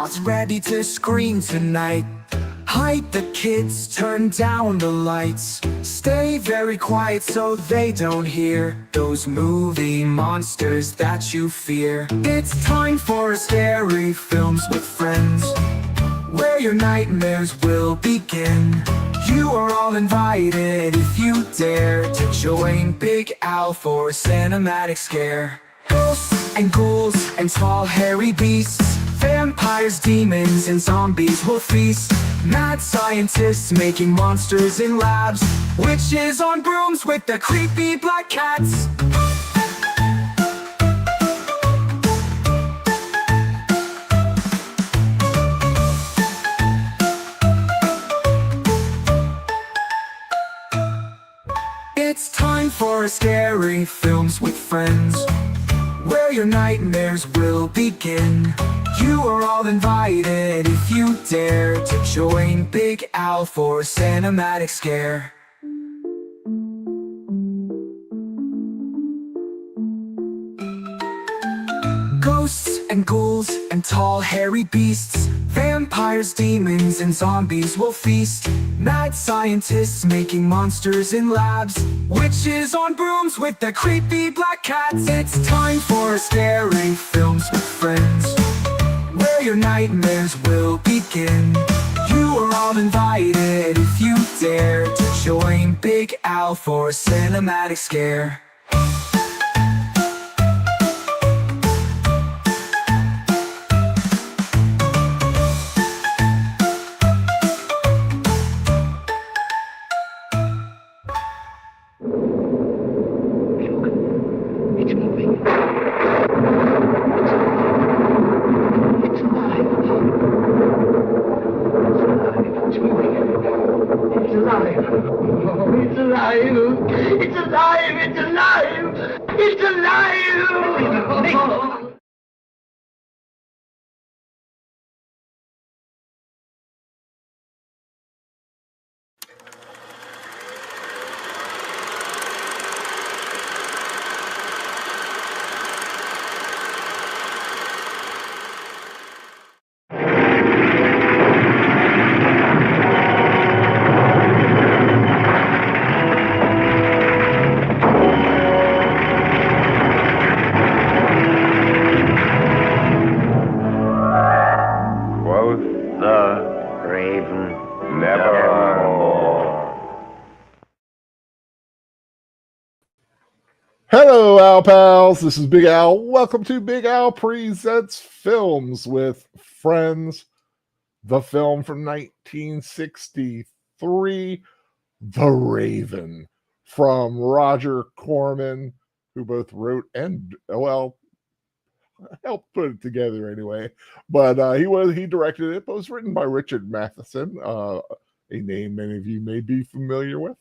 robots ready to scream tonight. Hide the kids, turn down the lights. Stay very quiet so they don't hear those movie monsters that you fear. It's time for scary films with friends, where your nightmares will begin. You are all invited if you dare to join Big Al for a cinematic scare. Ghosts and ghouls and tall hairy beasts, vampires, demons, and zombies will feast. Mad scientists making monsters in labs, witches on brooms with the creepy black cats. It's time for scary films with friends, where your nightmares will begin. You are all invited if you dare to join Big Al for a cinematic scare. Ghosts and ghouls and tall hairy beasts, vampires, demons, and zombies will feast. Mad scientists making monsters in labs, witches on brooms with the creepy black cats. It's time for scary films with friends, where your nightmares will begin. You are all invited if you dare to join Big Al for a cinematic scare. Hello, Al Pals. This is Big Al. Welcome to Big Al Presents Films with Friends, the film from 1963, The Raven, from Roger Corman, who both wrote and, well, helped put it together anyway. But he directed it, but it was written by Richard Matheson, a name many of you may be familiar with.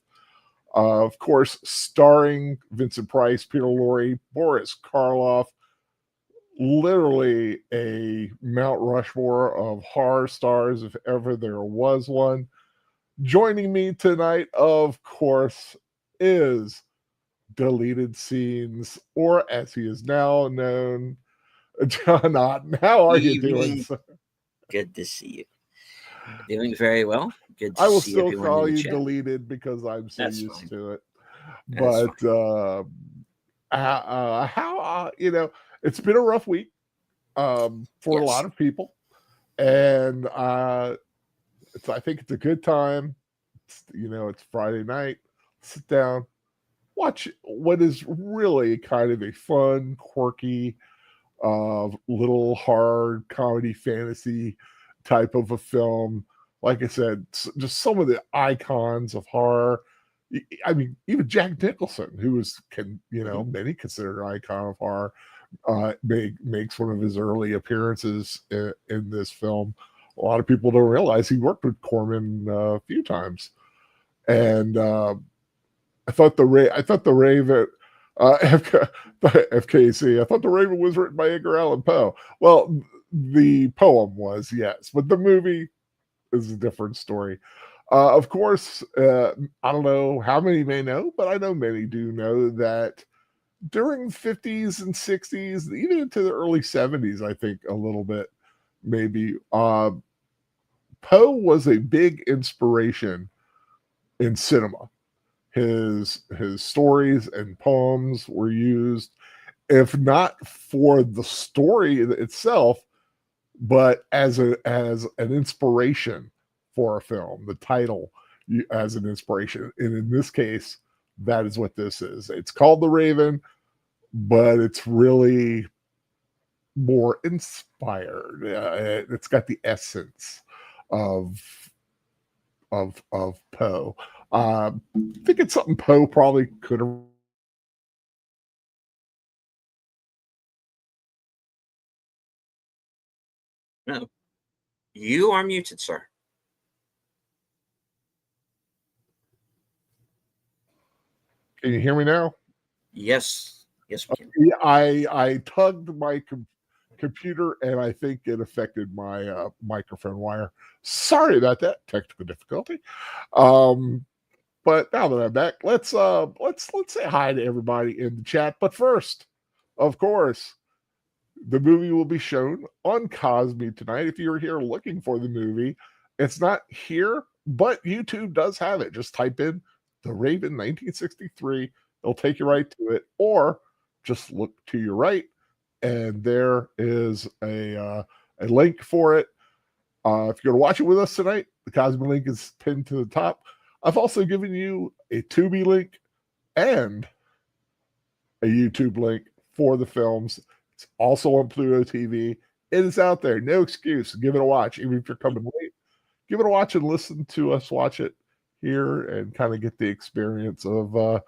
Of course, starring Vincent Price, Peter Lorre, Boris Karloff, literally a Mount Rushmore of horror stars, if ever there was one. Joining me tonight, of course, is Deleted Scenes, or as he is now known, John Otten. How are you doing, sir? Good to see you. Doing very well. Good to I will see still everyone call in the you chat. Deleted because I'm so That's used fine. to it. That's But how it's been a rough week for Yes. a lot of people, and I think it's a good time. It's Friday night. Sit down, watch what is really kind of a fun, quirky, little horror comedy fantasy type of a film. Like I said, just some of the icons of horror. I mean, even Jack Nicholson, who many consider an icon of horror, makes one of his early appearances in this film. A lot of people don't realize he worked with Corman a few times, and I thought the Raven. FKC. I thought The Raven was written by Edgar Allan Poe. Well, the poem was, yes, but the movie is a different story. Of course, I don't know how many may know, but I know many do know that during the 50s and 60s, even into the early 70s, I think a little bit, maybe. Poe was a big inspiration in cinema. His stories and poems were used, if not for the story itself, but as an inspiration for a film. The title as an inspiration, and in this case, that is what this is. It's called The Raven, but it's really more inspired. It's got the essence of Poe. I think it's something Poe probably could have. No, you are muted, sir. Can you hear me now? Yes, yes, we can. Yeah, I tugged my computer, and I think it affected my microphone wire. Sorry about that technical difficulty. But now that I'm back, let's say hi to everybody in the chat. But first, of course, the movie will be shown on Cosme tonight. If you're here looking for the movie, it's not here, but YouTube does have it. Just type in The Raven 1963. It'll take you right to it, or just look to your right, and there is a link for it. If you're going to watch it with us tonight, the Cosme link is pinned to the top. I've also given you a Tubi link and a YouTube link for the films. It's also on Pluto TV. It is out there. No excuse. Give it a watch. Even if you're coming late, give it a watch and listen to us watch it here and kind of get the experience of the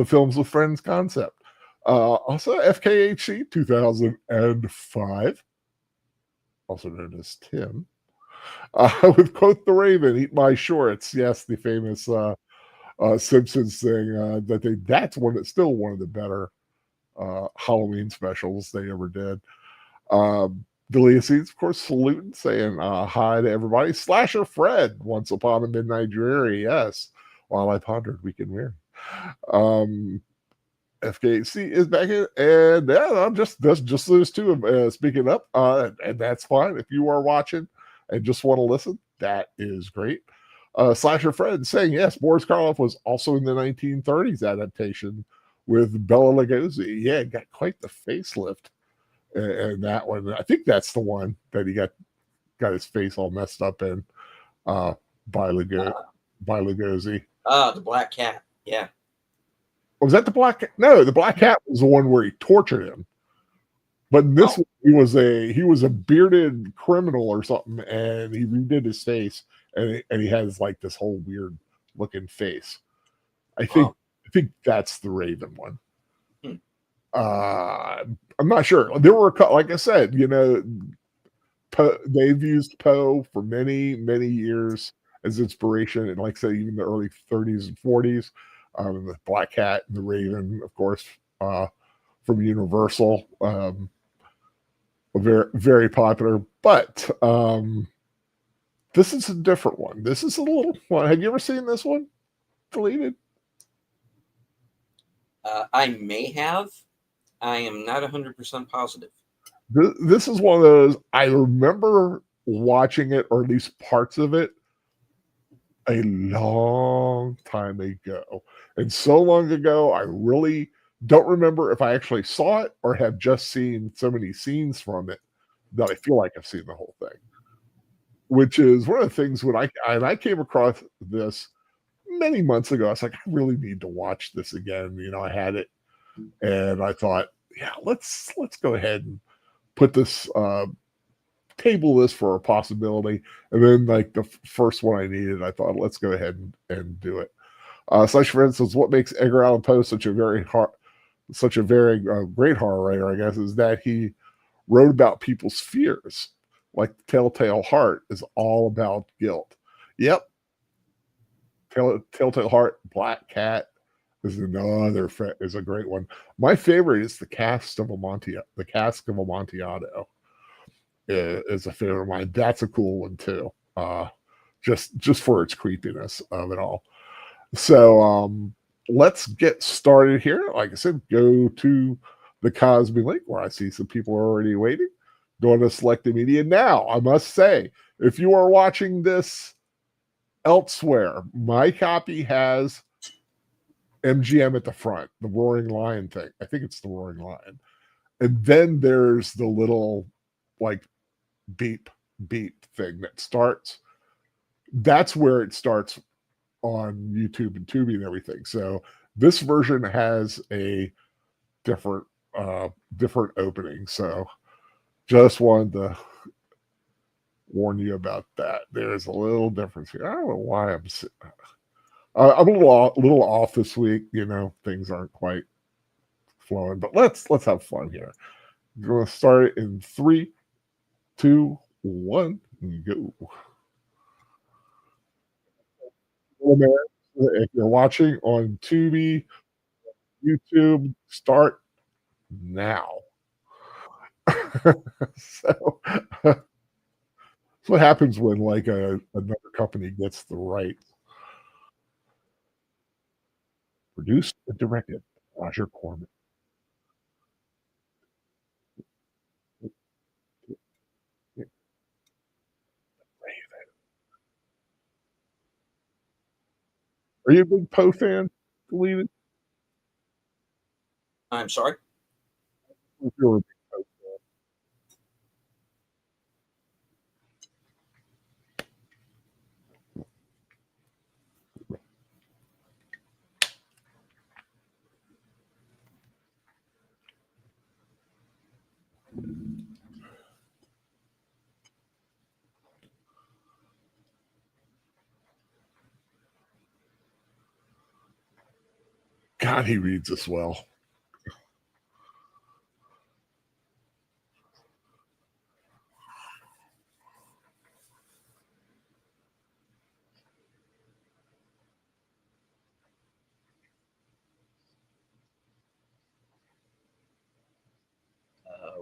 Films with Friends concept. Also, FKHC 2005, also known as Tim, with Quote the Raven, Eat My Shorts. Yes, the famous Simpsons thing. That's still one of the better Halloween specials they ever did. Delia Seeds, of course, saluting, saying hi to everybody. Slasher Fred, Once Upon a Midnight Dreary, yes. While I pondered, we can wear. FKC is back in, and yeah, just those two speaking up, and that's fine. If you are watching and just want to listen, that is great. Slasher Fred saying yes, Boris Karloff was also in the 1930s adaptation with Bela Lugosi. Yeah, got quite the facelift, and that one, I think that's the one that he got his face all messed up in by Lugosi. The Black Cat. Yeah. Was that the Black Cat? No, the Black Cat was the one where he tortured him. But in this one, he was a bearded criminal or something, and he redid his face, and he has like this whole weird looking face. I think that's the Raven one. I'm not sure. There were like I said, they've used Poe for many years as inspiration, and like I said, even the early 30s and 40s. The Black Cat and the Raven, of course, from Universal, very, very popular. But this is a different one. This is a little one. Have you ever seen this one? Deleted? I may have. I am not 100% positive. This is one of those. I remember watching it, or at least parts of it, a long time ago. And so long ago, I really don't remember if I actually saw it or have just seen so many scenes from it that I feel like I've seen the whole thing. Which is one of the things when I came across this many months ago. I was like, I really need to watch this again. I had it, and I thought, yeah, let's go ahead and put this table this for a possibility. And then like the first one I needed, I thought, let's go ahead and do it. Such, for instance, what makes Edgar Allan Poe such a very great horror writer, I guess, is that he wrote about people's fears. Like Telltale Heart is all about guilt. Yep. Telltale Heart, Black Cat is is a great one. My favorite is the Cask of Amontillado. Is a favorite of mine. That's a cool one too. Just for its creepiness of it all. So let's get started here. Like I said, go to the Cosme link where I see some people are already waiting. going to selected media. Now, I must say, if you are watching this elsewhere, my copy has MGM at the front, the Roaring Lion thing. I think it's the Roaring Lion. And then there's the little like beep thing that starts. That's where it starts on YouTube and Tubi and everything. So this version has a different opening. So just wanted to warn you about that. There's a little difference here. I don't know why I'm a little off this week. You know, things aren't quite flowing, but let's have fun here. We're going to start it in 3, 2, 1, and go. If you're watching on Tubi, YouTube, start now. So that's what happens when like another company gets the rights. Produced and directed Roger Corman. Are you a big Poe fan? Believe it. I'm sorry. If you're a big Poe fan. God, he reads this well.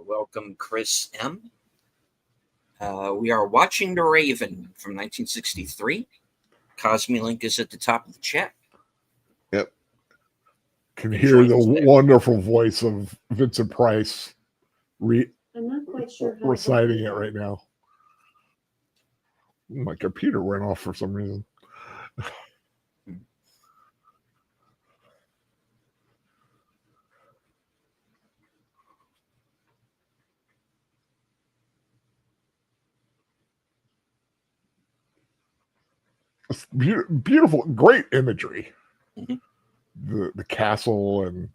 Welcome, Chris M. We are watching The Raven from 1963. Cosme link is at the top of the chat. Yep. Can hear the wonderful voice of Vincent Price I'm not quite sure reciting it right now. My computer went off for some reason. It's beautiful, great imagery. Mm-hmm. The castle, and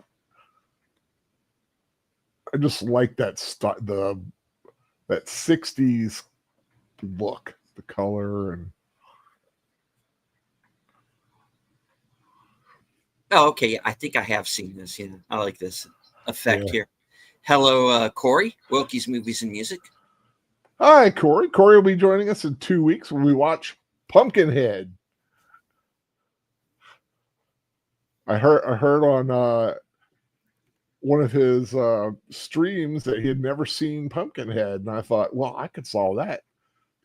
I just like that that 60s look, the color, and Oh, okay. I think I have seen this. Yeah, I like this effect Yeah. here. Hello, Corey, Wilkie's Movies and Music. Hi, Corey. Corey will be joining us in 2 weeks when we watch Pumpkinhead. I heard on one of his streams that he had never seen Pumpkinhead, and I thought, well, I could solve that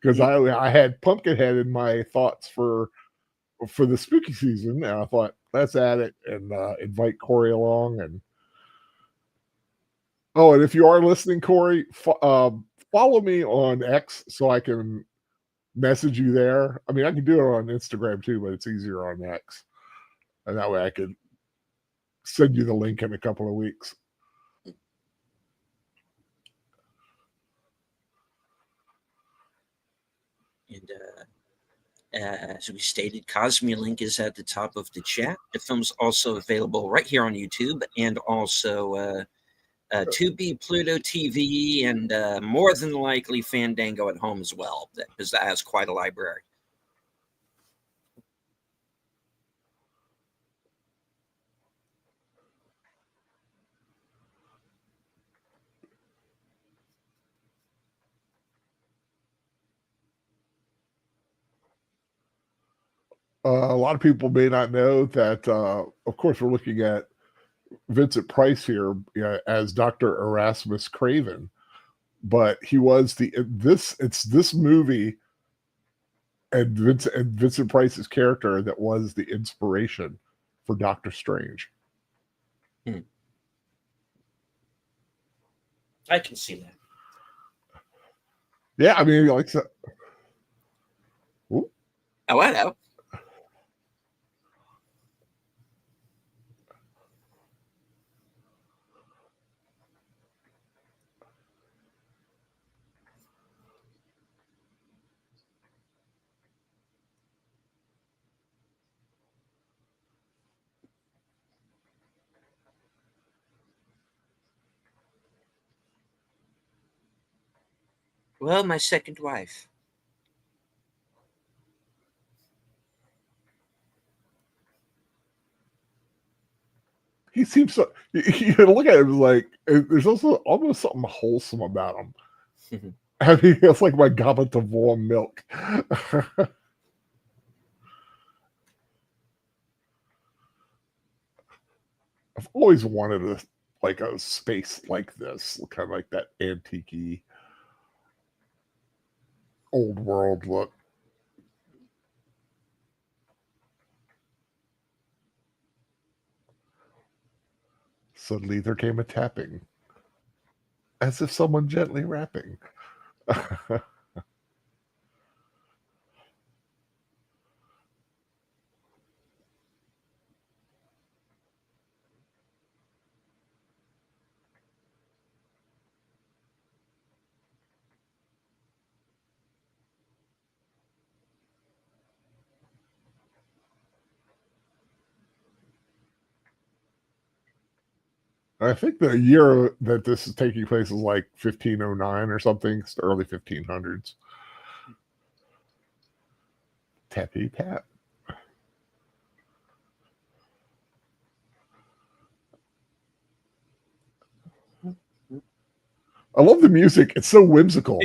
because I had Pumpkinhead in my thoughts for the spooky season, and I thought, let's add it and invite Corey along. And oh, and if you are listening, Corey, follow me on X so I can message you there. I mean, I can do it on Instagram too, but it's easier on X, and that way I could send you the link in a couple of weeks. And as we stated, Cosme link is at the top of the chat. The film's also available right here on YouTube, and also Tubi, Pluto TV, and more than likely Fandango at home as well, because that has quite a library. A lot of people may not know that, of course, we're looking at Vincent Price here as Dr. Erasmus Craven, but he was this movie and Vincent Price's character that was the inspiration for Doctor Strange. I can see that. Yeah, I mean, like, so, ooh, Oh, hello. Well, my second wife. he seems so. You look at him like there's also almost something wholesome about him. I mean, it's like my goblet of warm milk. I've always wanted a space like this, kind of like that antique old world look. Suddenly there came a tapping, as if someone gently rapping. I think the year that this is taking place is like 1509 or something. It's the early 1500s. Tappy tap. I love the music. It's so whimsical.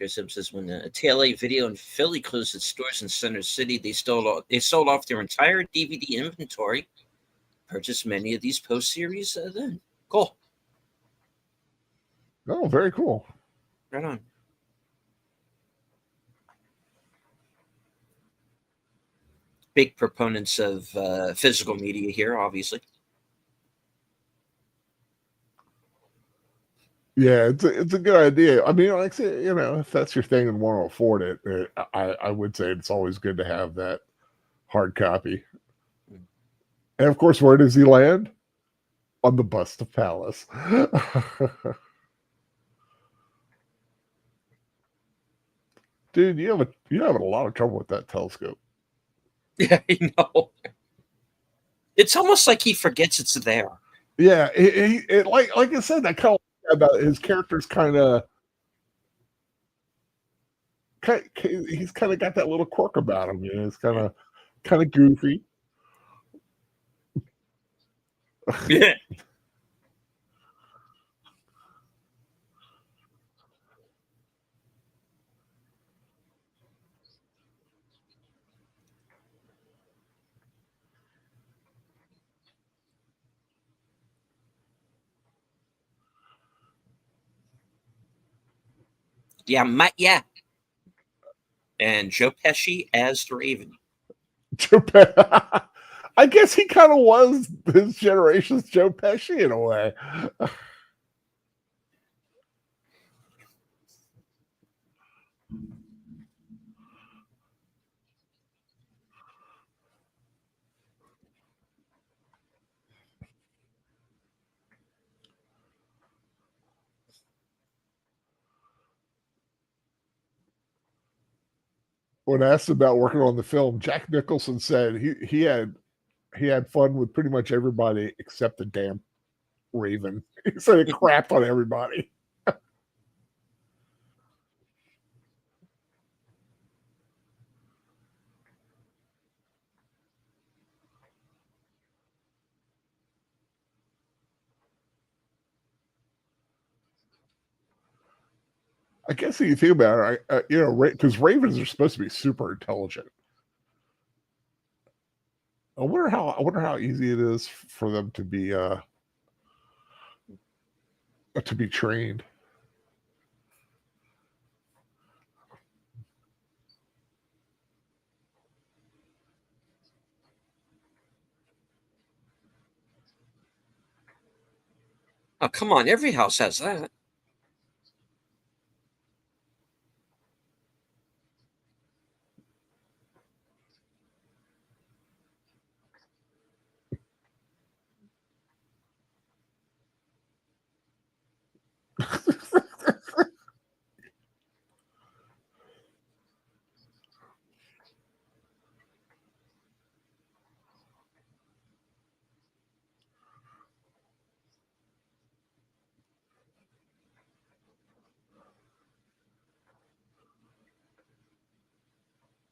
Sim says when TLA Video in Philly closed its stores in Center City, they sold off their entire DVD inventory. Purchased many of these post series then. Cool. Oh, very cool. Right on. Big proponents of physical media here, obviously. Yeah, it's a good idea. I mean, like I say, if that's your thing and want to afford it, I would say it's always good to have that hard copy. And of course, where does he land? On the bust of Palace. Dude, you have a lot of trouble with that telescope. Yeah, I know. It's almost like he forgets it's there. Yeah, like I said, that kind of about his character's he's kind of got that little quirk about him. It's kind of goofy. Yeah. Yeah. And Joe Pesci as the Raven. I guess he kind of was his generation's Joe Pesci in a way. When asked about working on the film, Jack Nicholson said he had fun with pretty much everybody except the damn Raven. He said it crapped on everybody. I guess if you think about it, because Ravens are supposed to be super intelligent. I wonder how easy it is for them to be trained. Oh, come on. Every house has that.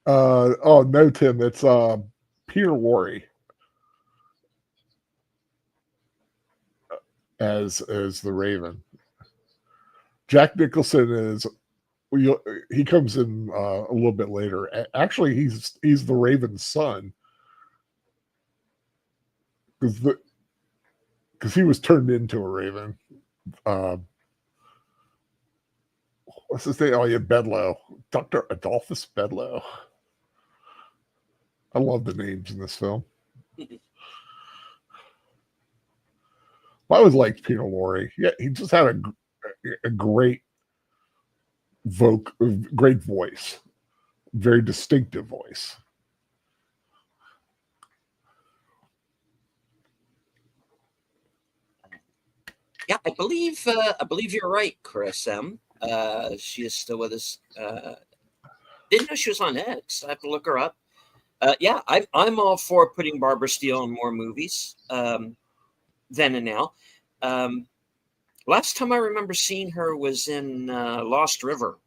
Oh no, Tim, it's Peter Lorre as the Raven. Jack Nicholson is he comes in a little bit later. Actually, he's the Raven's son because he was turned into a Raven. What's his name? Oh yeah, Bedloe, Dr. Adolphus Bedloe. I love the names in this film. I always liked Peter Lorre. Yeah, he just had a great great voice, very distinctive voice. Yeah, I believe you're right, Chris M. She is still with us. Didn't know she was on X. I have to look her up. Yeah, I'm all for putting Barbara Steele in more movies. Then and now. Last time I remember seeing her was in Lost River,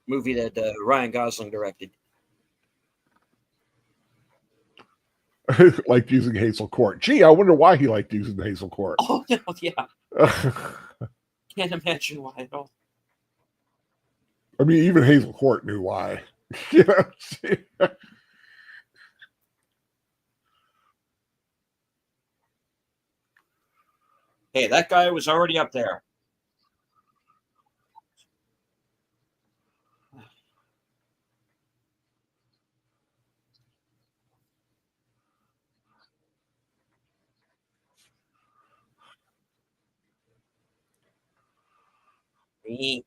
movie that Ryan Gosling directed. Liked using Hazel Court. Gee, I wonder why he liked using Hazel Court. Oh no, yeah. Can't imagine why at all. I mean, even Hazel Court knew why. You know. Hey, that guy was already up there. Link,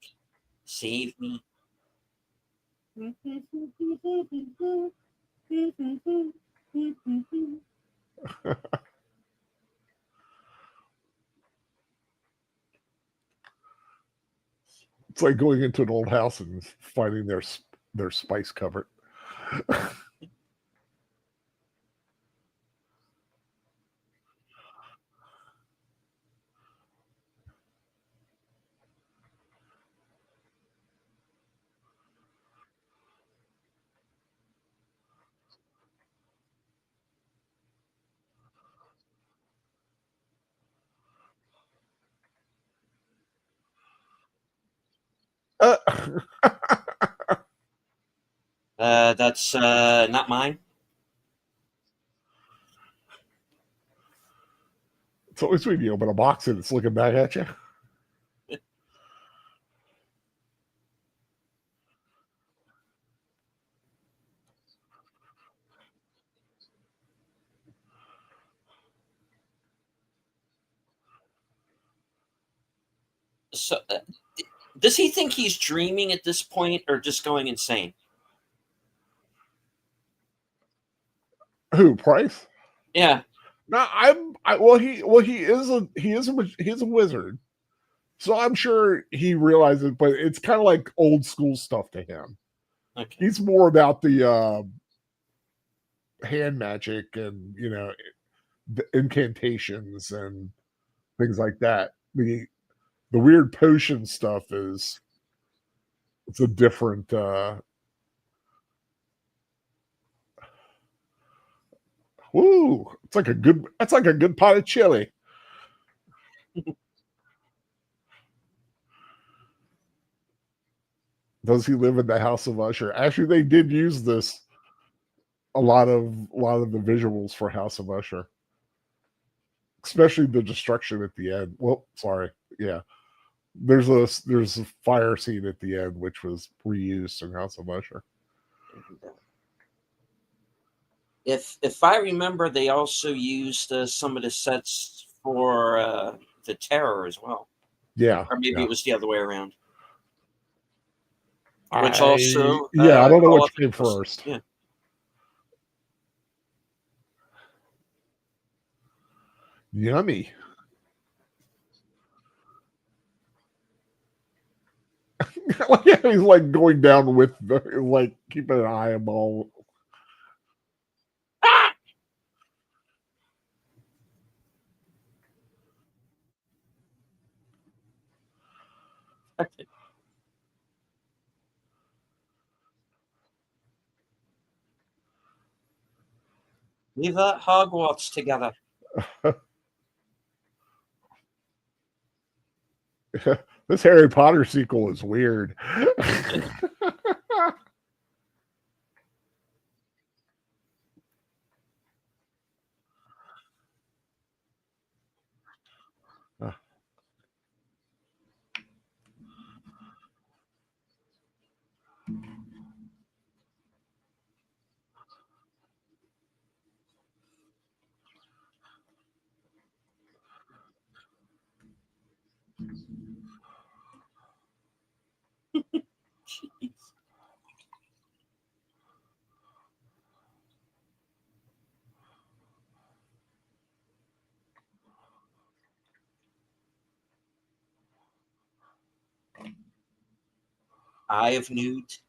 save me. It's like going into an old house and finding their spice cupboard. That's not mine. It's always when you open a box and it's looking back at you. So, does he think he's dreaming at this point, or just going insane? Who, Price? Yeah. No, he is a wizard, so I'm sure he realizes. But it's kind of like old school stuff to him. Okay. He's more about the hand magic and the incantations and things like that. The weird potion stuff it's a different. Woo! That's like a good pot of chili. Does he live in the House of Usher? Actually, they did use this a lot of the visuals for House of Usher, especially the destruction at the end. Well, sorry, yeah. There's a fire scene at the end which was reused in House of Usher. If I remember, they also used some of the sets for the Terror as well, Yeah, or maybe yeah. it was the other way around. Which I also yeah, I don't know which Gothic came was, first. yeah. Yummy. Yeah, he's like going down with the like keeping an eye on all. Okay. Leave that Hogwarts together. This Harry Potter sequel is weird. Jeez. Eye of Newt.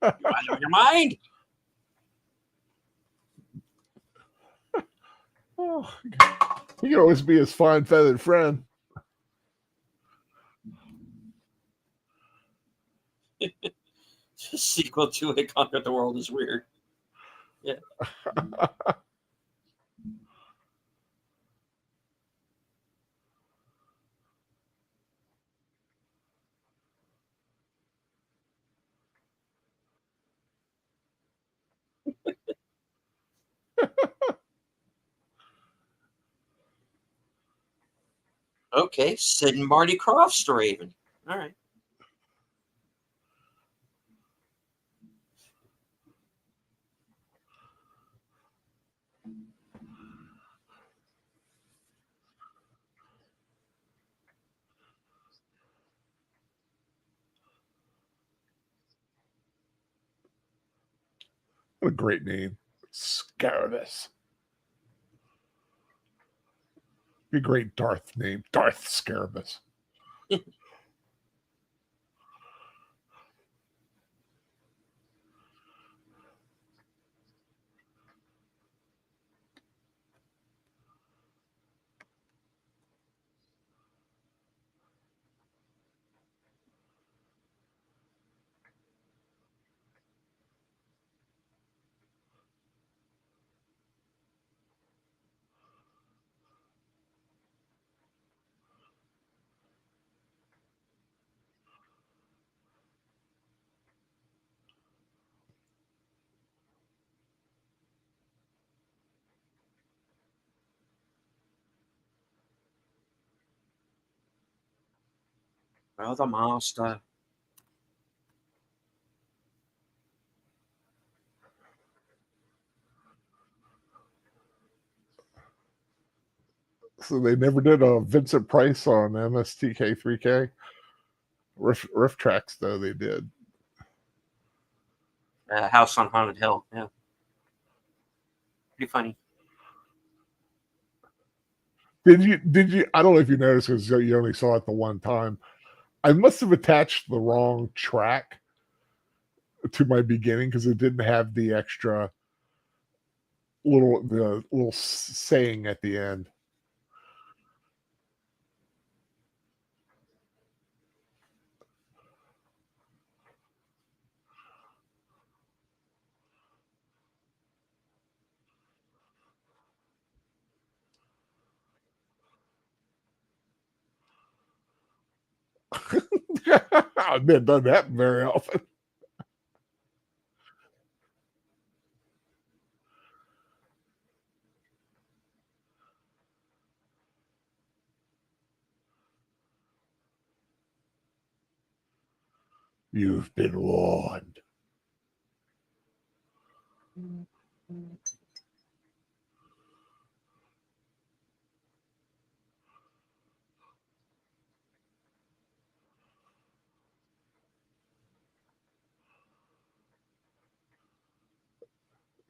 You out of your mind? Oh, he can always be his fine feathered friend. Sequel to A Conquer the World is weird. Yeah. Okay, Sid and Marty Krofft's the Raven. All right. What a great name. Scarabus. Be a great Darth name. Darth Scarabus. Well, the Master. So they never did a Vincent Price on MSTK3K. Riff tracks, though, they did. House on Haunted Hill. Yeah. Pretty funny. Did you? I don't know if you noticed because you only saw it the one time. I must have attached the wrong track to my beginning because it didn't have the extra little saying at the end. I've not done that very often. You've been warned.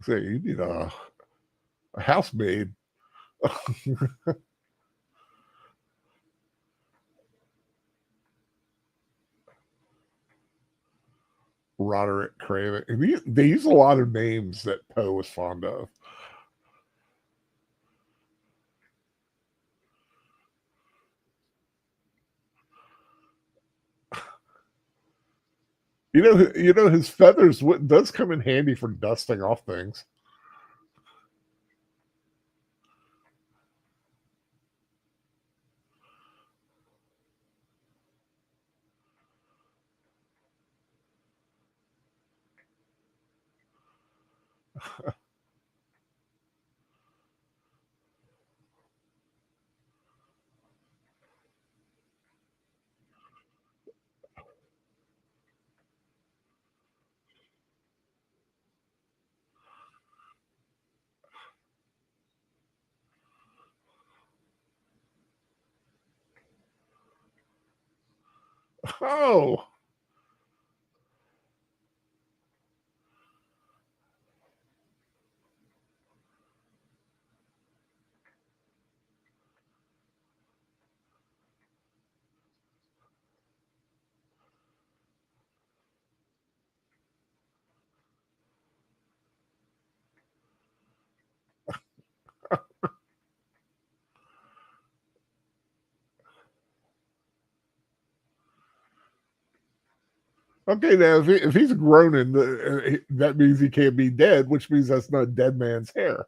Say, you need a housemaid. Roderick Craven. They use a lot of names that Poe was fond of. You know, his feathers does come in handy for dusting off things. Oh, okay. Now, if he's groaning, that means he can't be dead, which means that's not dead man's hair.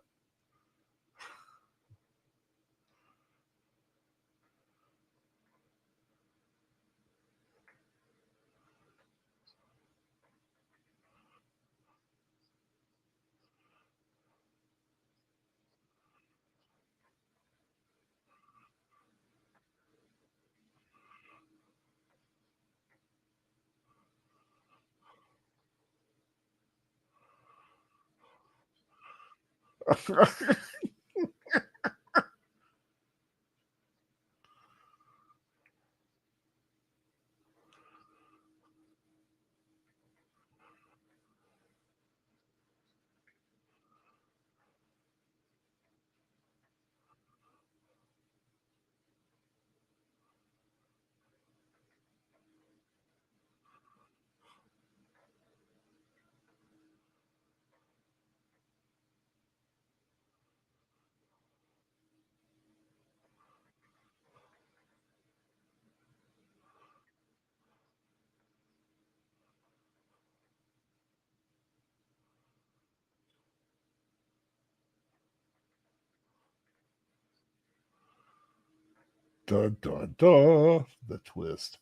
Dun dun dun. The twist.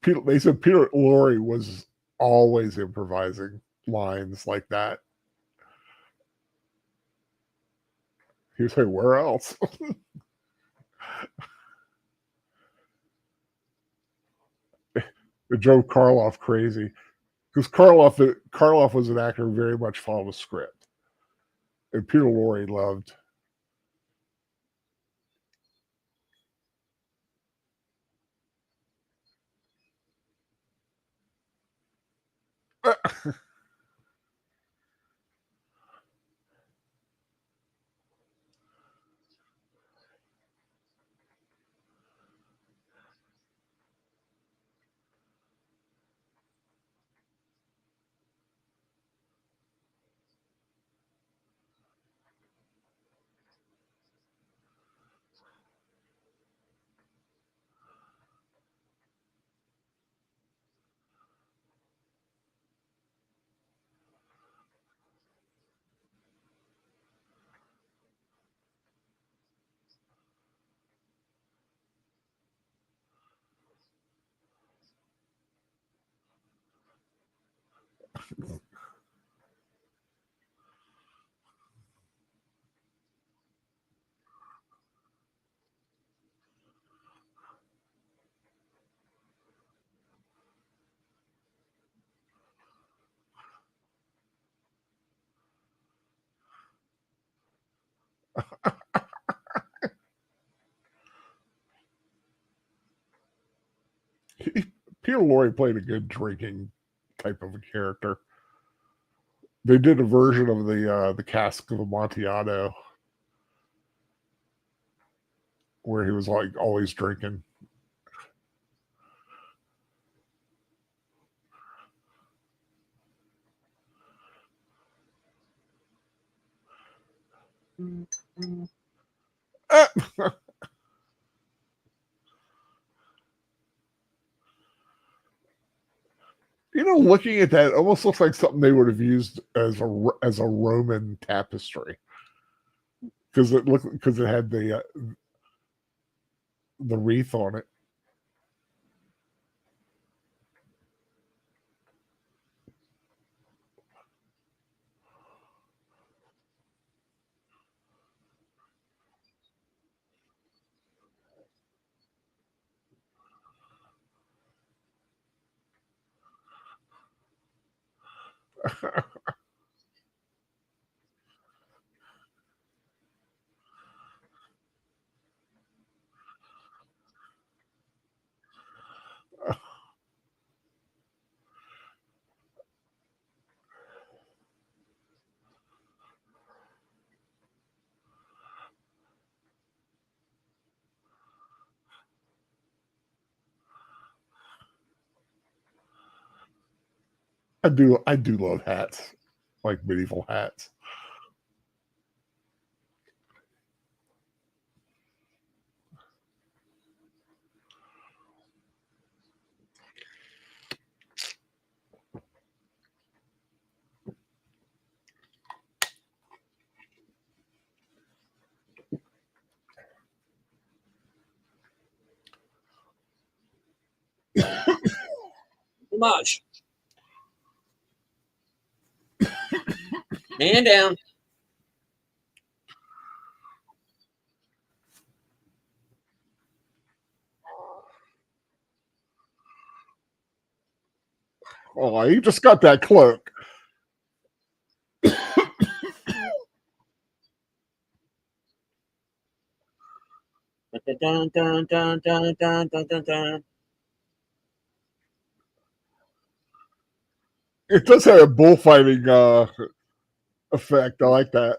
They said Peter Lorre was always improvising lines like that. He was like, where else? It drove Karloff crazy because Karloff was an actor who very much followed the script, and Peter Lorre loved. Peter Lorre played a good drinking type of a character. They did a version of the Cask of Amontillado where he was like always drinking. Looking at that, it almost looks like something they would have used as a Roman tapestry because it had the wreath on it. I do love hats, like medieval hats. Homage. Man down. Oh, he just got that cloak. Dun, dun, dun, dun, dun, dun, dun, dun. It does have a bullfighting effect. I like that.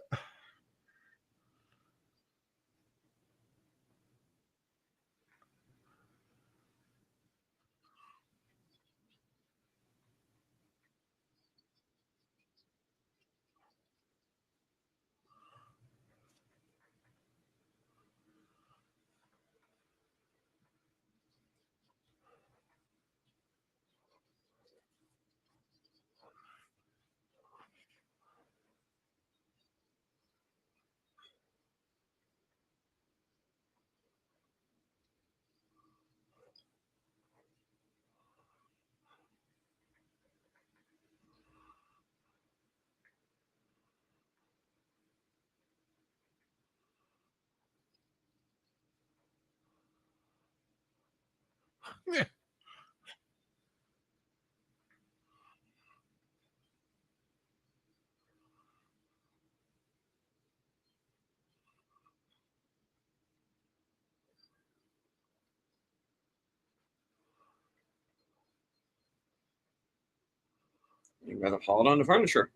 You'd rather haul it on the furniture.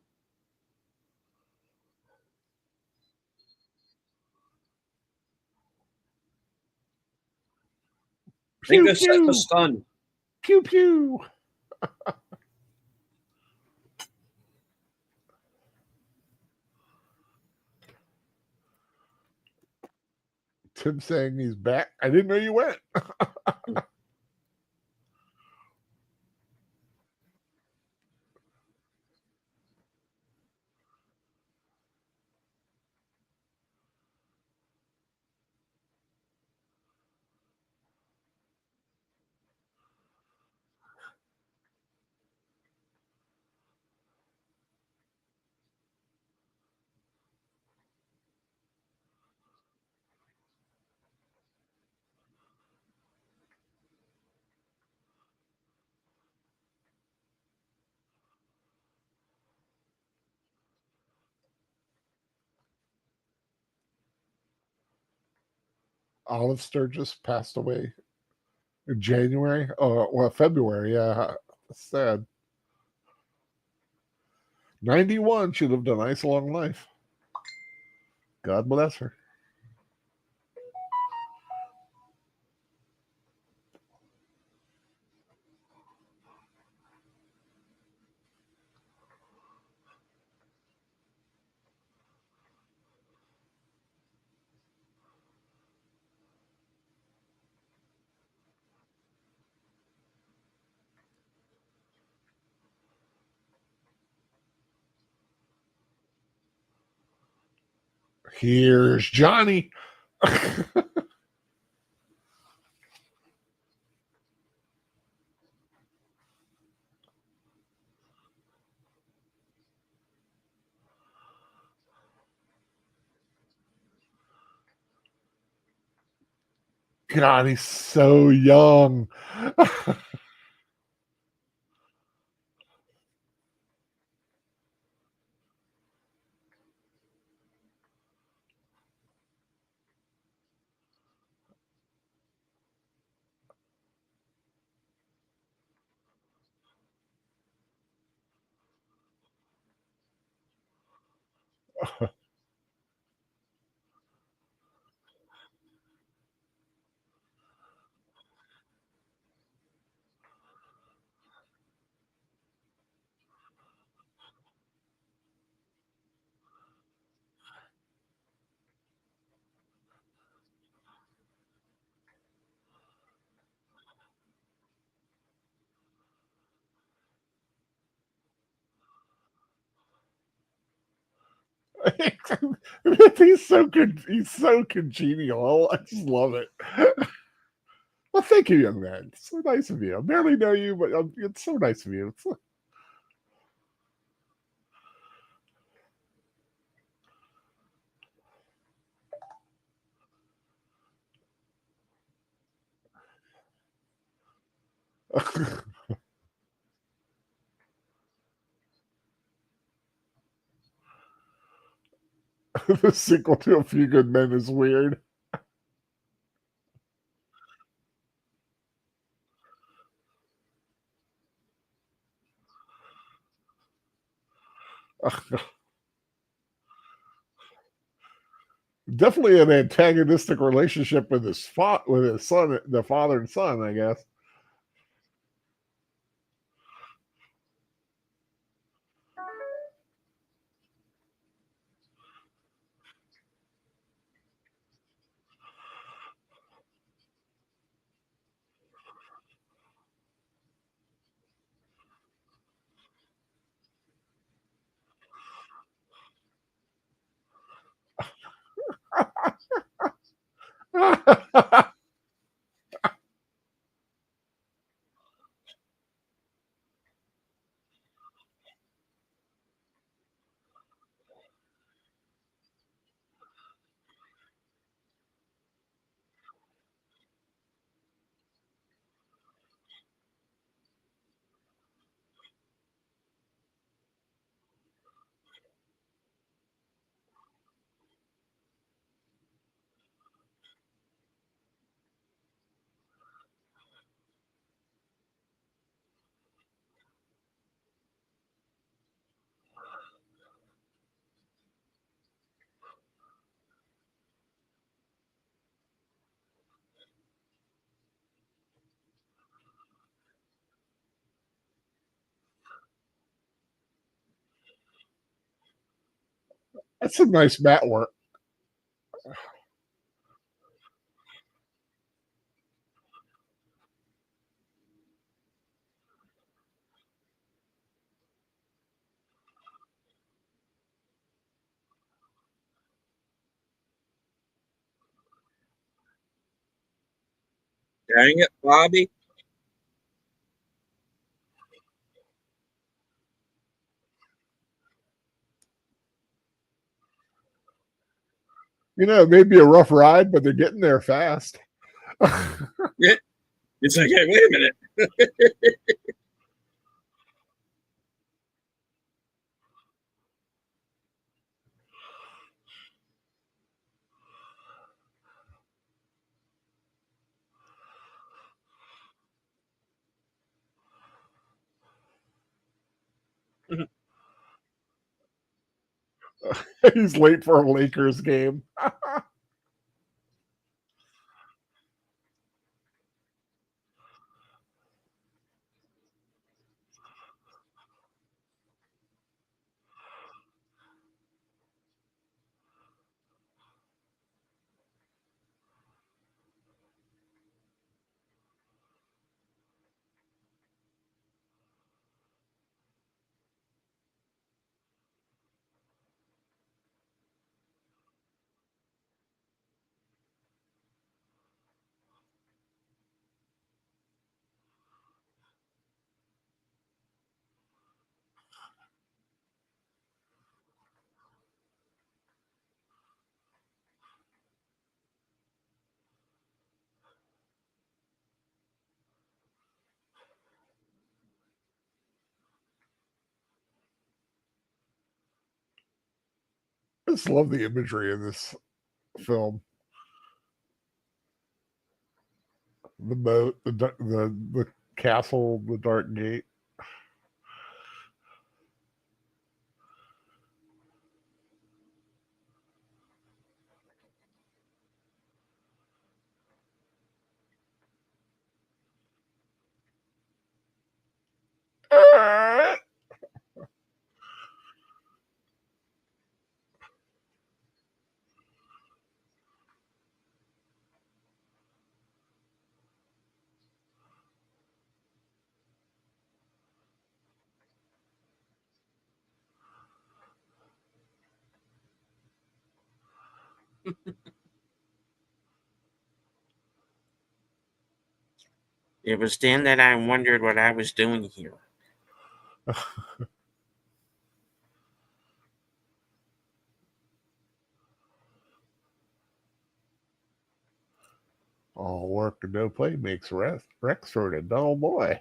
Think Pew this set pew was stun. pew pew. Tim saying he's back. I didn't know you went. Olive Sturgis passed away in January. Oh, well, February. Yeah, that's sad. 91. She lived a nice long life. God bless her. Here's Johnny. God, he's so young. He's so good. He's so congenial. I just love it. Well, thank you, young man. It's so nice of you. I barely know you, but it's so nice of you. The sequel to A Few Good Men is weird. Definitely an antagonistic relationship with his son, the father and son, I guess. That's some nice mat work. Dang it, Bobby. It may be a rough ride, but they're getting there fast. Yeah. It's like, hey, wait a minute. He's late for a Lakers game. I just love the imagery in this film. The boat, the castle, the dark gate. It was then that I wondered what I was doing here. All work and no play makes Rexford a dull boy.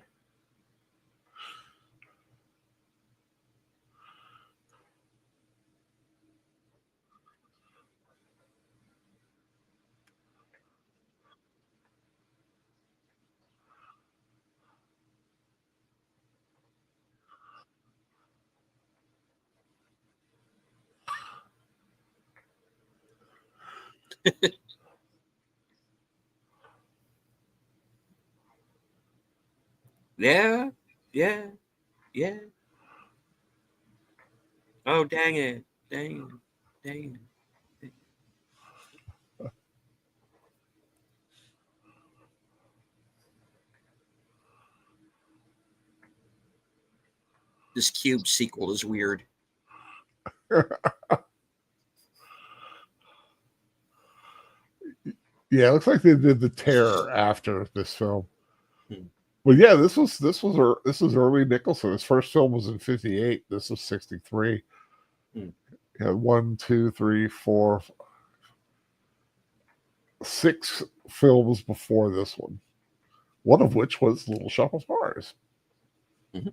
Yeah, yeah, yeah. Oh, dang it. Dang it. Dang it. This Cube sequel is weird. Yeah, it looks like they did the Terror after this film. Hmm. But yeah, this was early Nicholson. His first film was in '58. This was '63. Hmm. Yeah, 1, 2, 3, 4, 6 films before this one. One of which was Little Shop of Horrors. Mhm.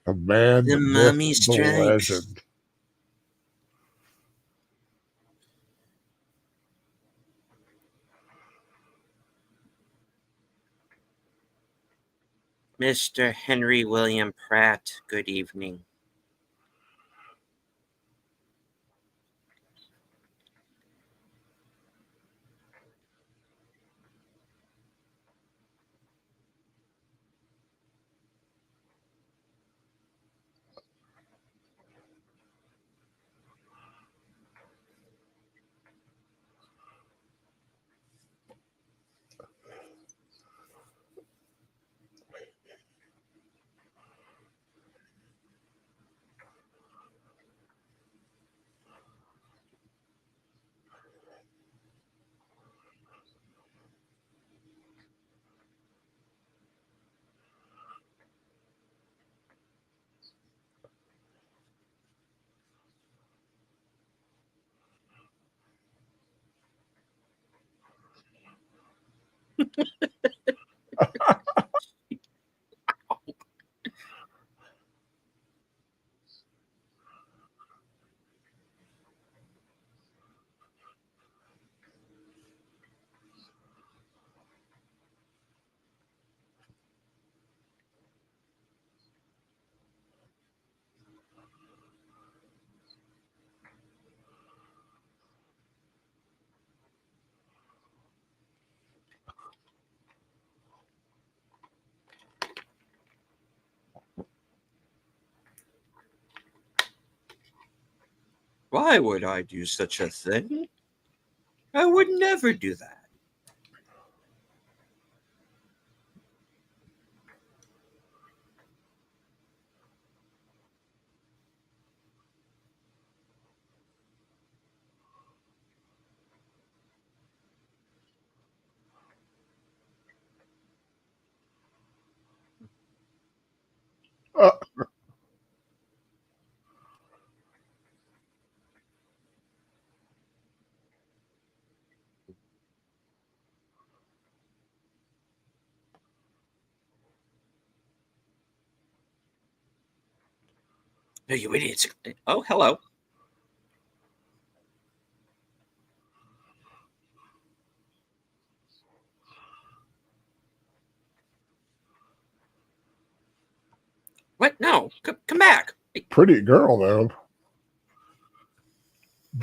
The man, The the myth, Mummy the Strikes. legend. Mr. Henry William Pratt, good evening. Why would I do such a thing? I would never do that. Uh, No, you idiots. Oh, hello. What? No. Come back. Pretty girl though.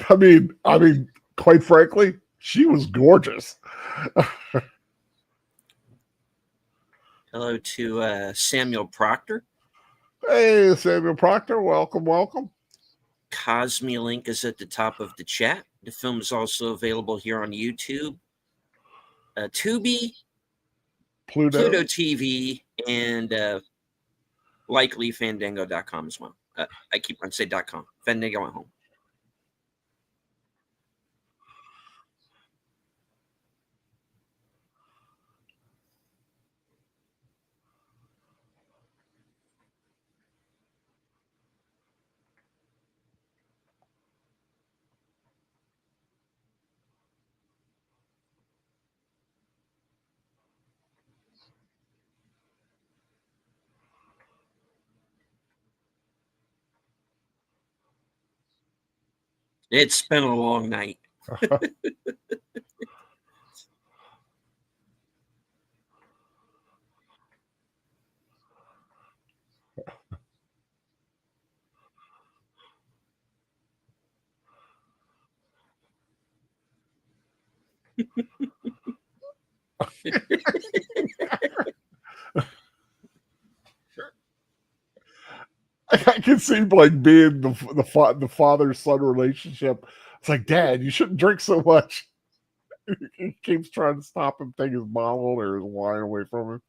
I mean, quite frankly, she was gorgeous. Hello to Samuel Proctor. Hey, Samuel Proctor, welcome, welcome. Cosme link is at the top of the chat. The film is also available here on YouTube, Tubi, Pluto. Pluto TV, and likely Fandango.com as well. I keep on saying .com. Fandango at home. It's been a long night. I can see like being the father son relationship. It's like, Dad, you shouldn't drink so much. He keeps trying to stop him, take his bottle or his wine away from him.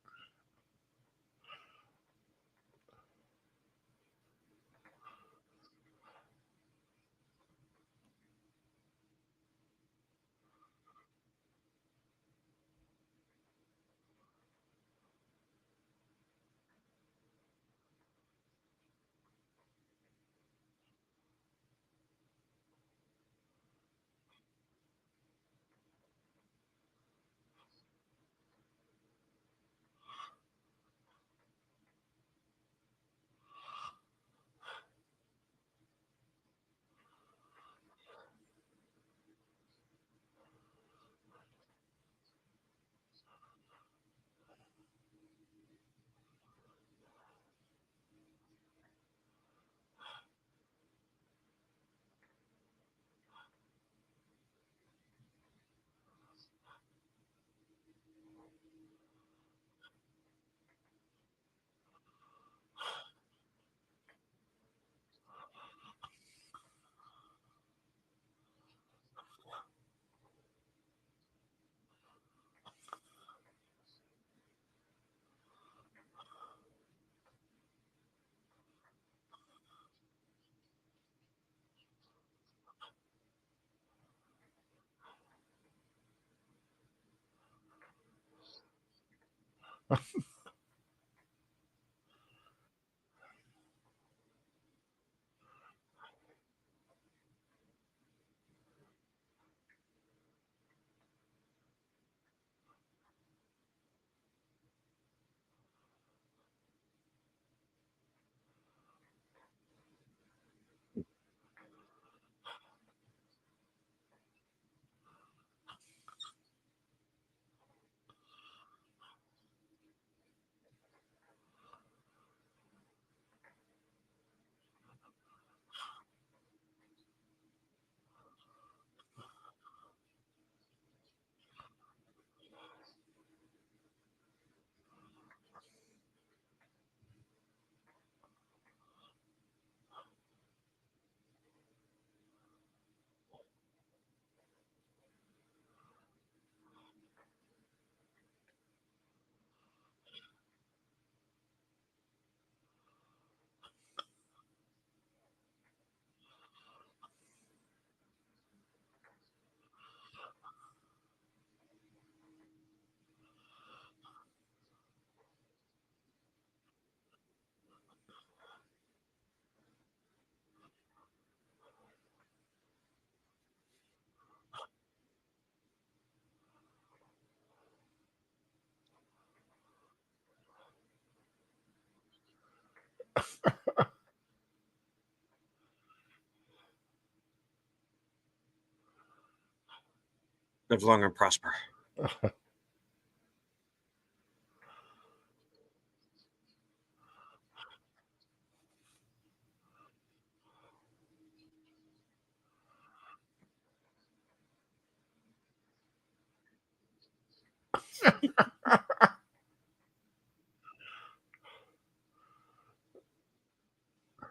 Live long and prosper.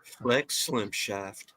Flex Slim Shaft.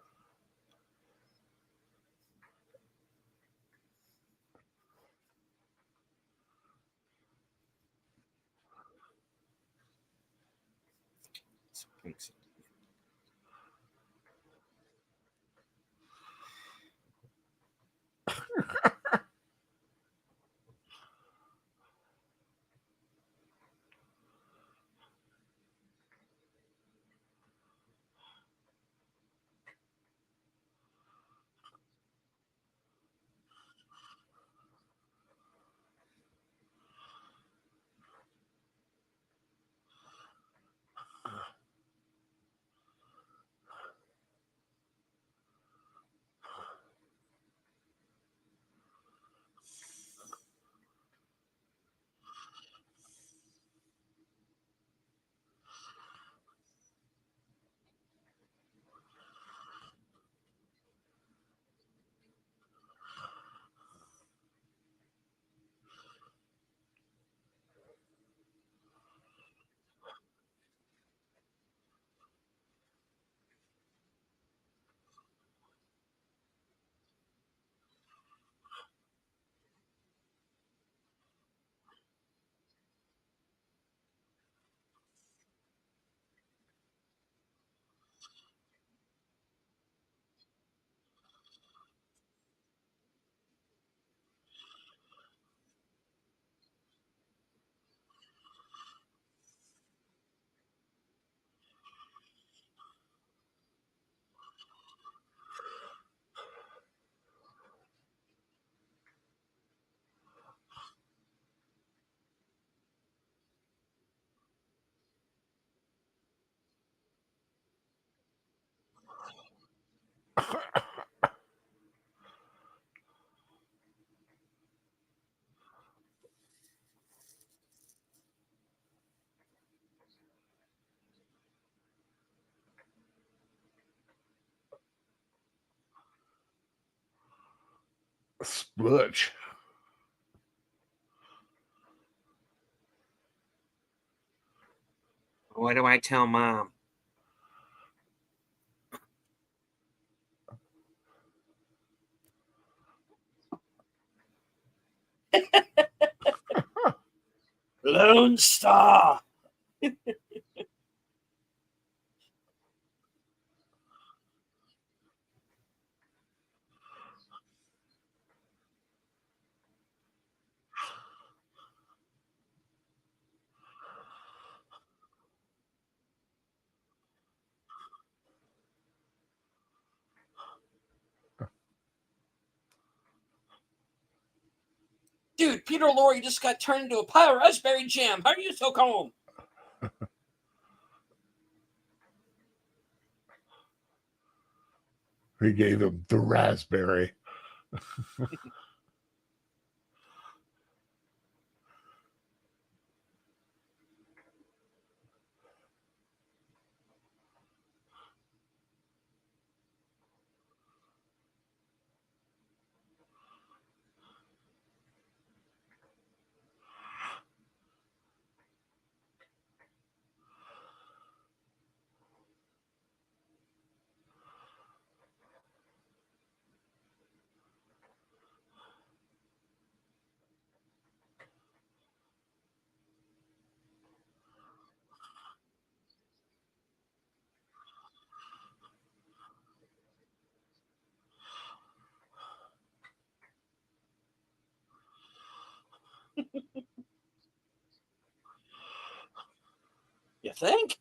Splutch. What do I tell Mom? Lone Star. Dude, Peter Lorre just got turned into a pile of raspberry jam. How are you so calm? He gave him the raspberry. You think?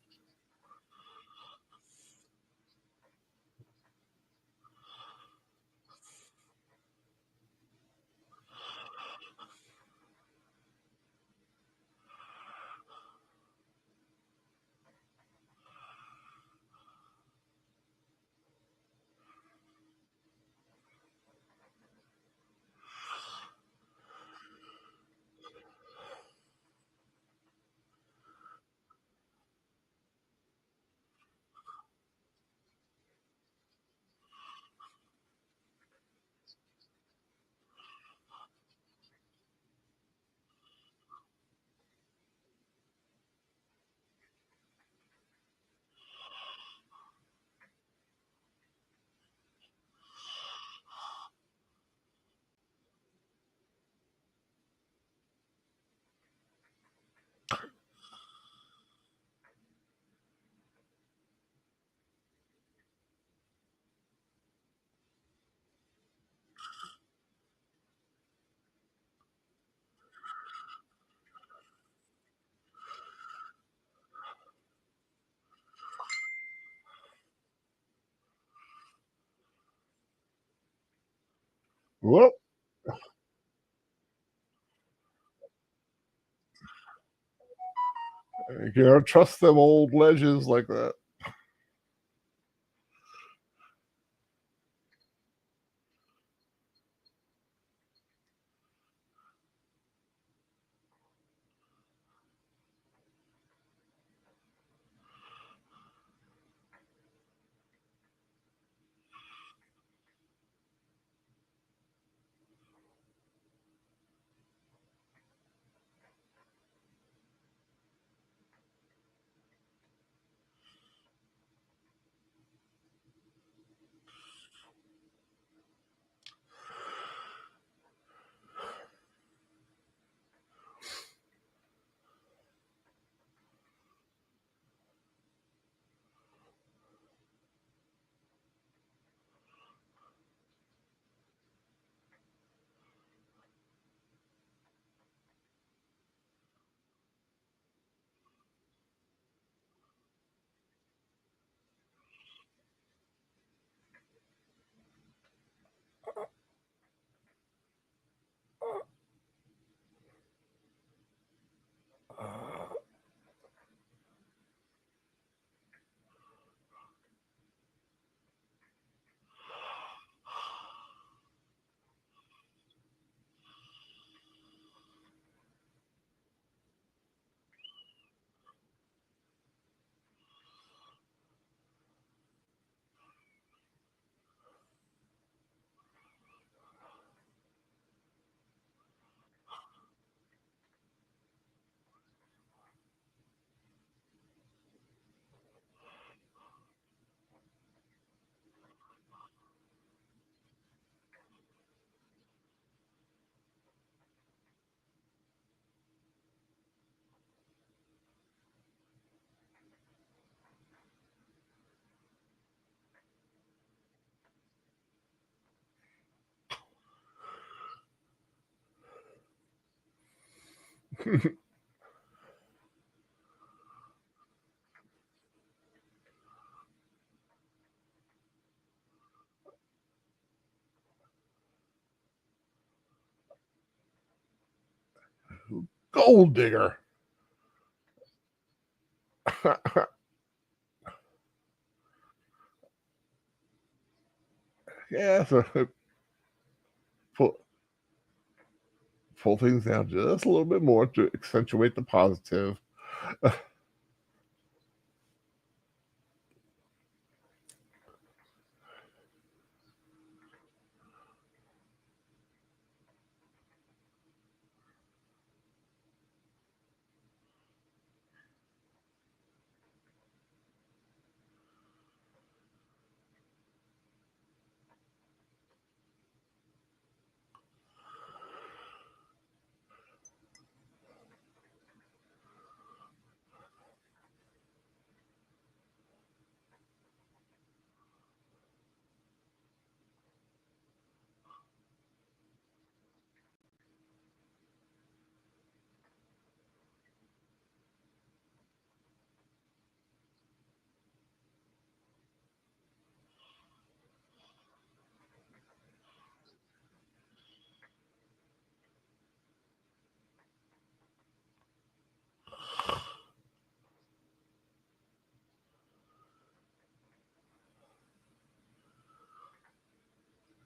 Whoop. You can't trust them old ledges like that. Gold digger. Yeah, so pull, pull things down just a little bit more to accentuate the positive.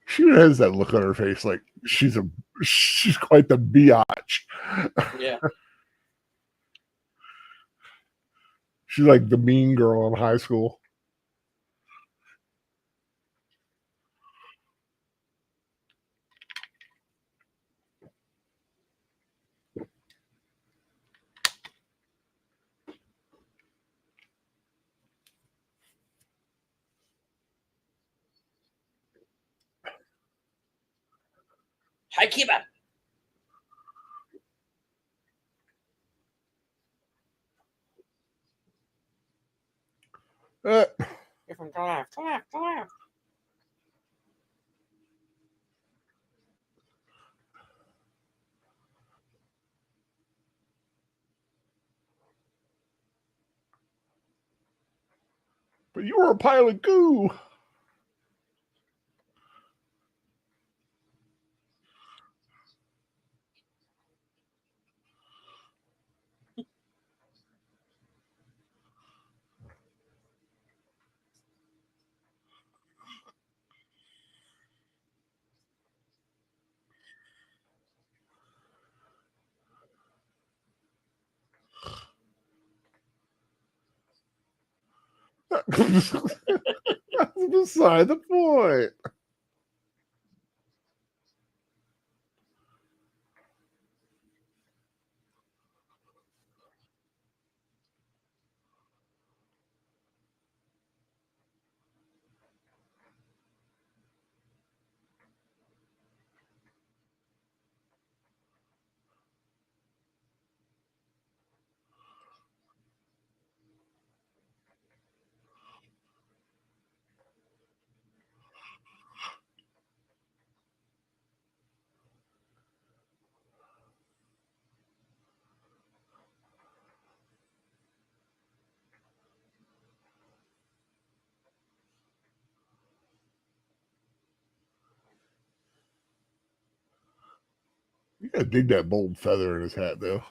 She has that look on her face like she's quite the biatch. Yeah. She's like the mean girl in high school. Hi, Kiba. Different to left, to left, to left. But you were a pile of goo. That's beside the point. You gotta dig that bold feather in his hat, though.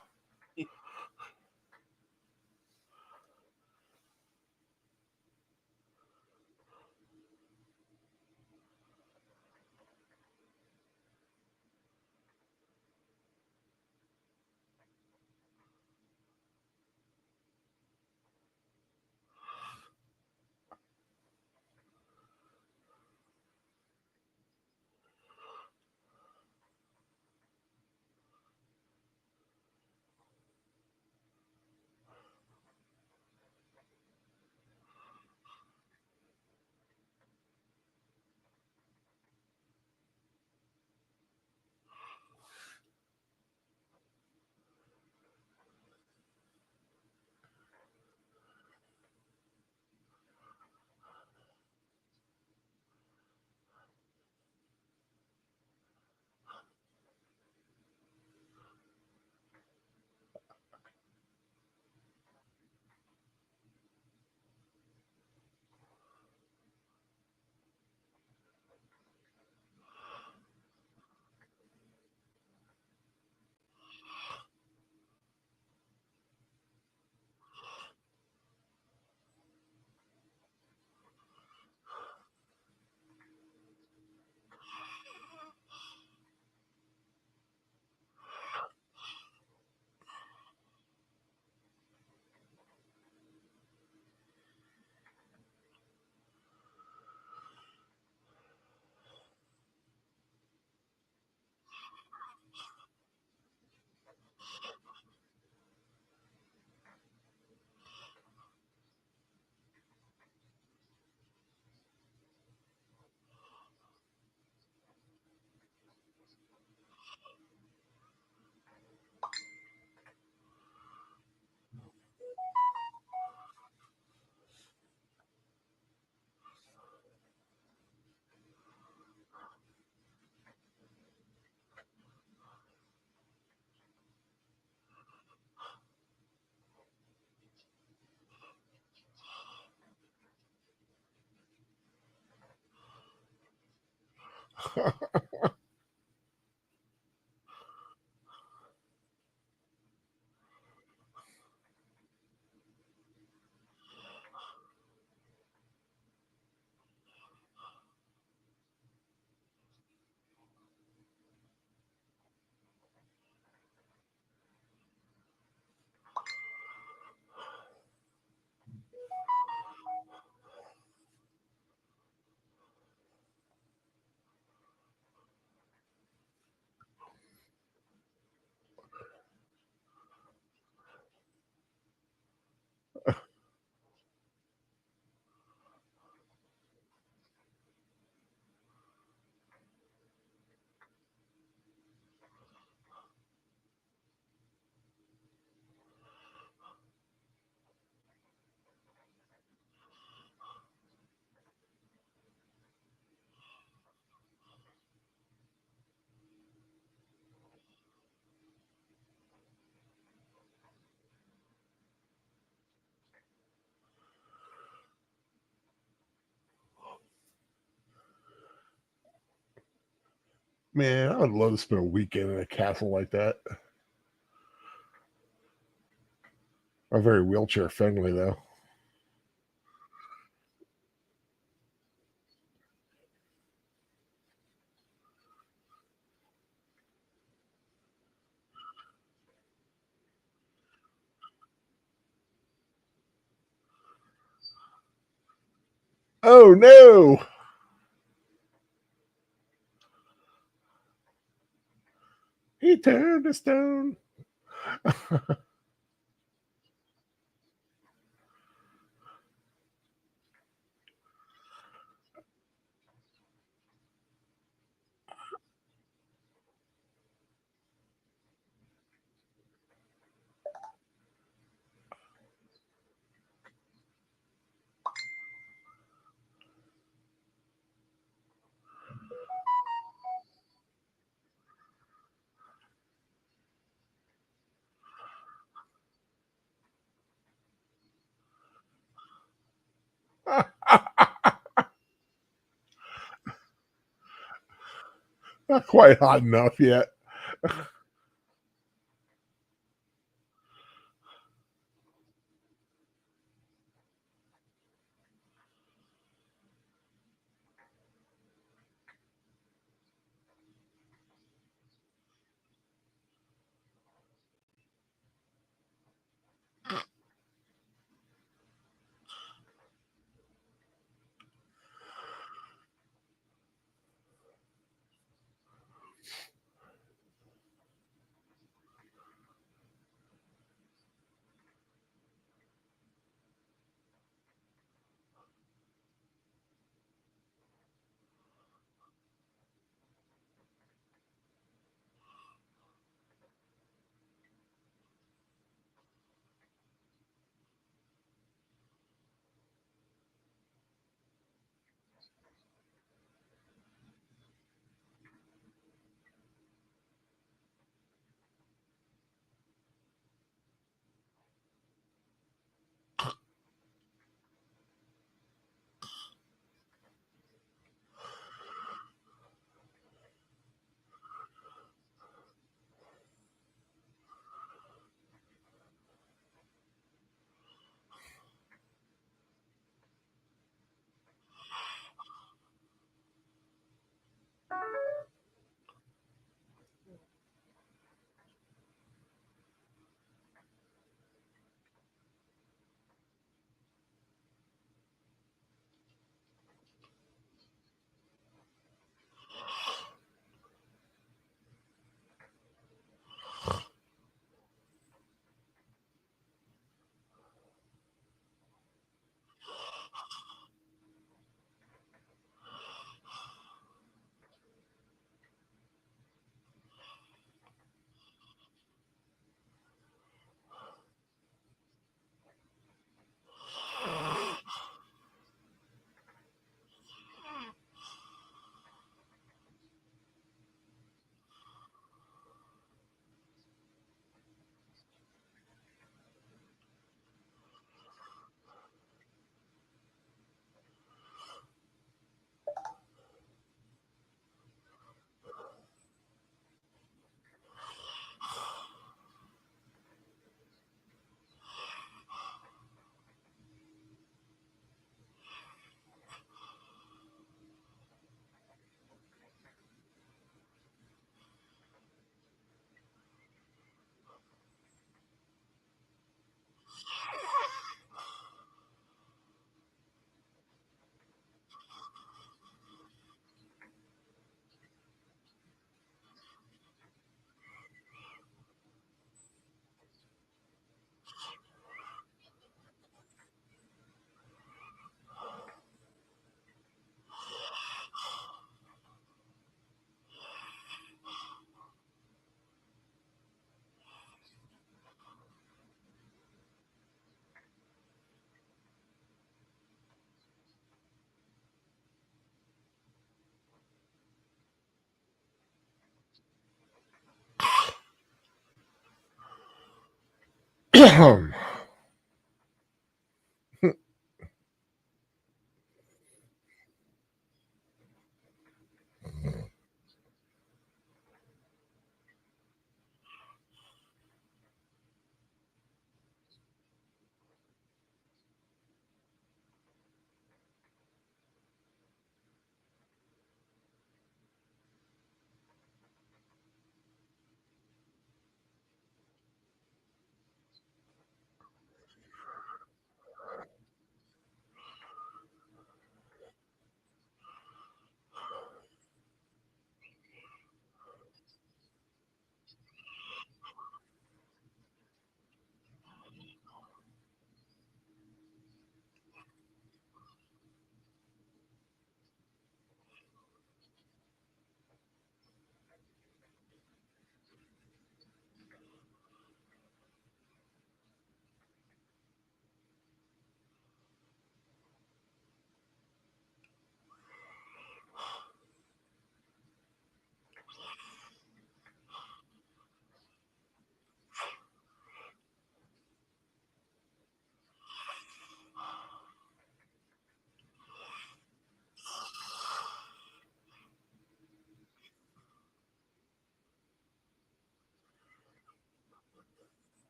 Man, I would love to spend a weekend in a castle like that. I'm very wheelchair friendly, though. Oh no! He turned to stone. Not quite hot enough yet.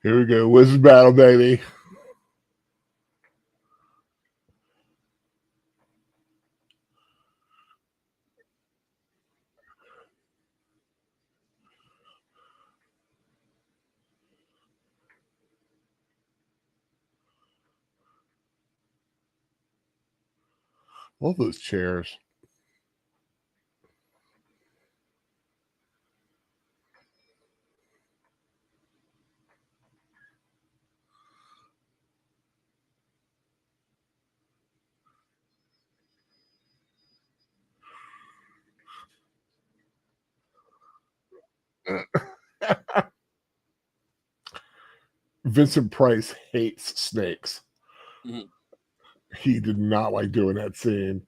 Here we go. Wizard battle, baby. Love those chairs. Vincent Price hates snakes. Mhm. He did not like doing that scene.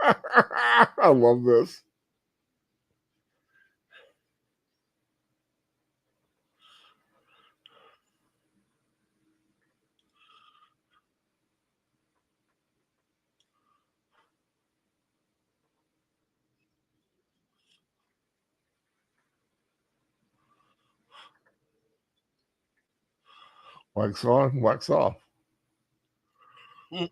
I love this. Wax on, wax off. Mm.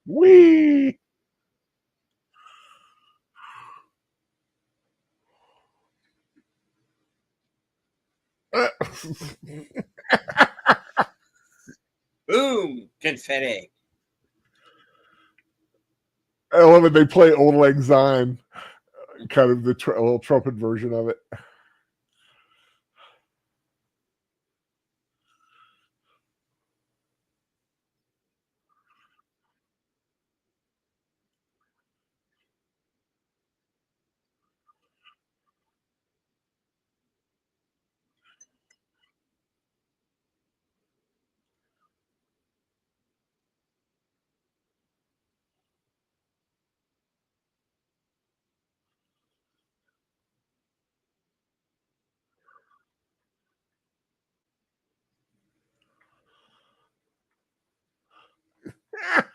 Wee. Boom! Confetti. I love it. They play Old Lang Syne, kind of the little trumpet version of it.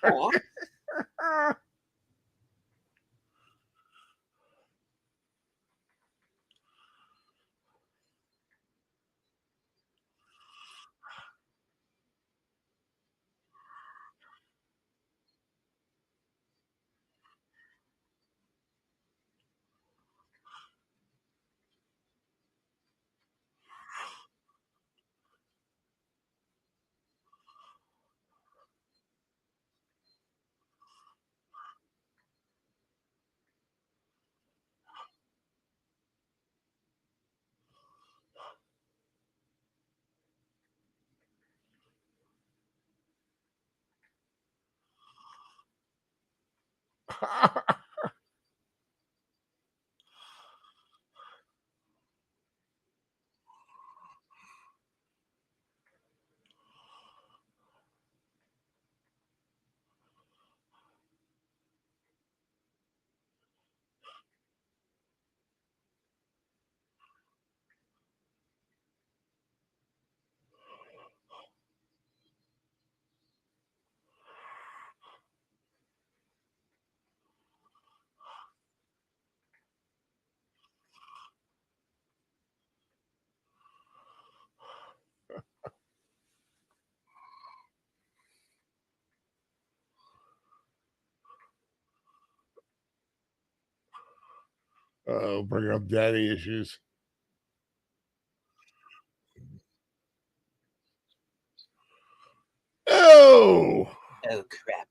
Aw. Oh, bring up daddy issues. Oh, Oh, crap.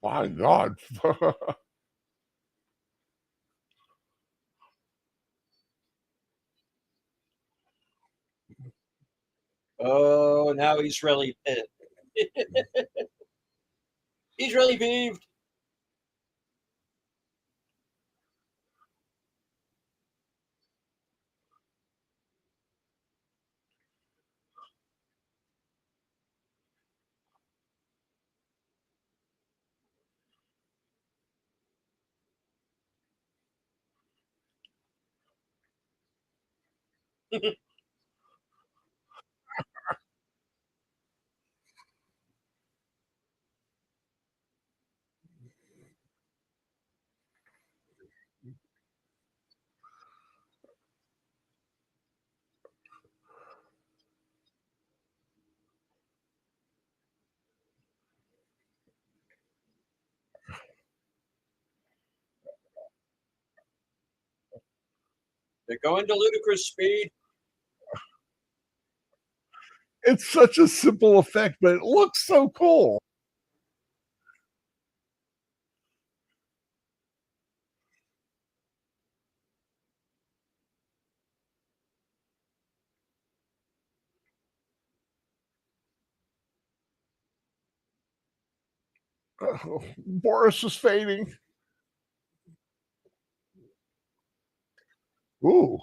My God. Oh, now he's really pissed. He's really peeved. They're going to ludicrous speed. It's such a simple effect, but it looks so cool. Boris is fading. Ooh.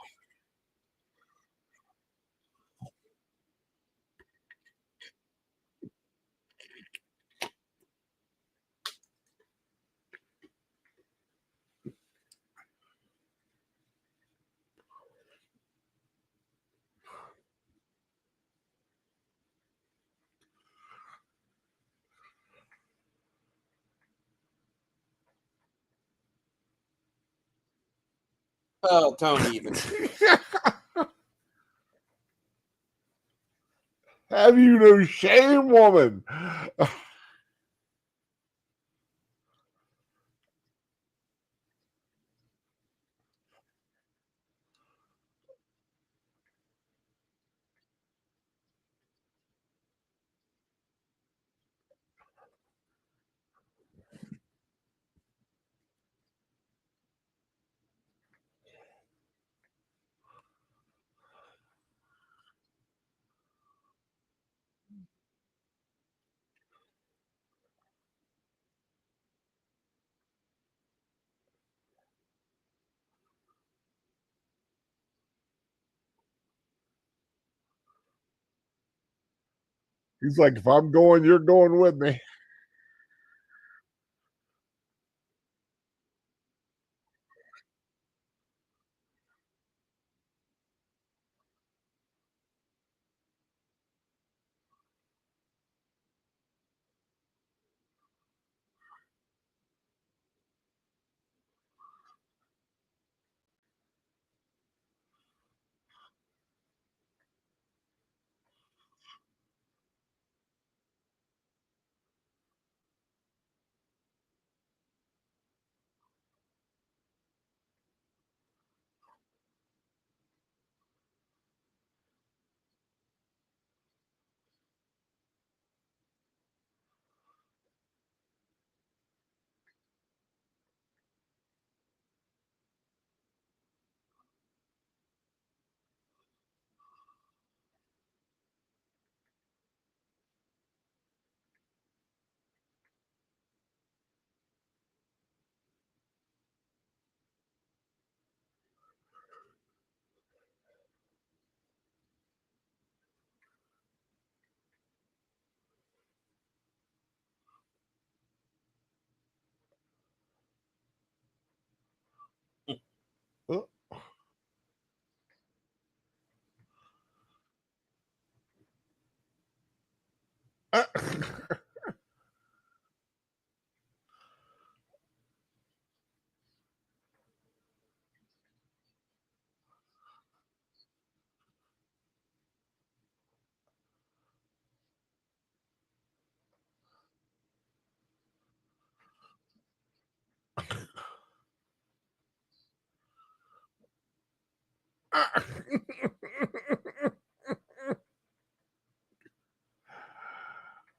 Oh, don't even. Have you no shame, woman? He's like, if I'm going, you're going with me.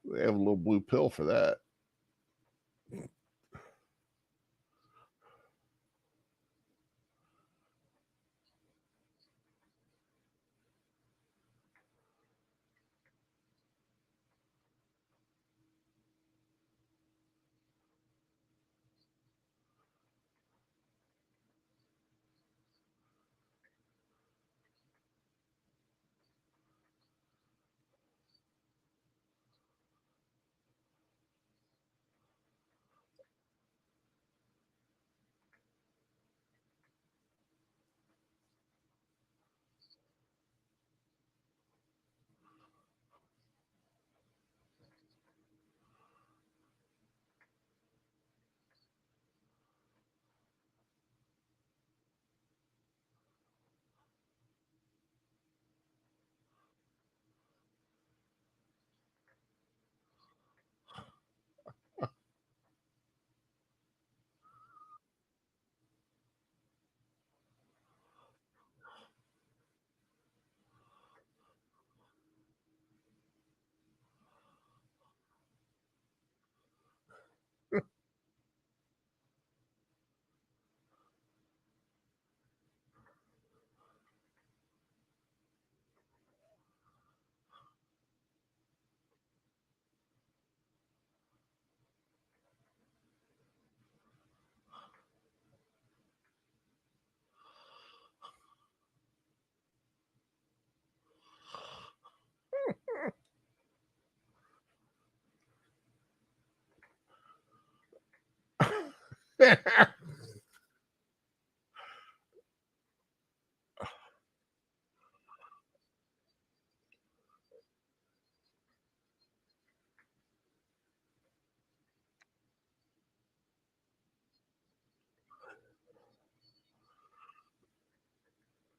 They have a little blue pill for that.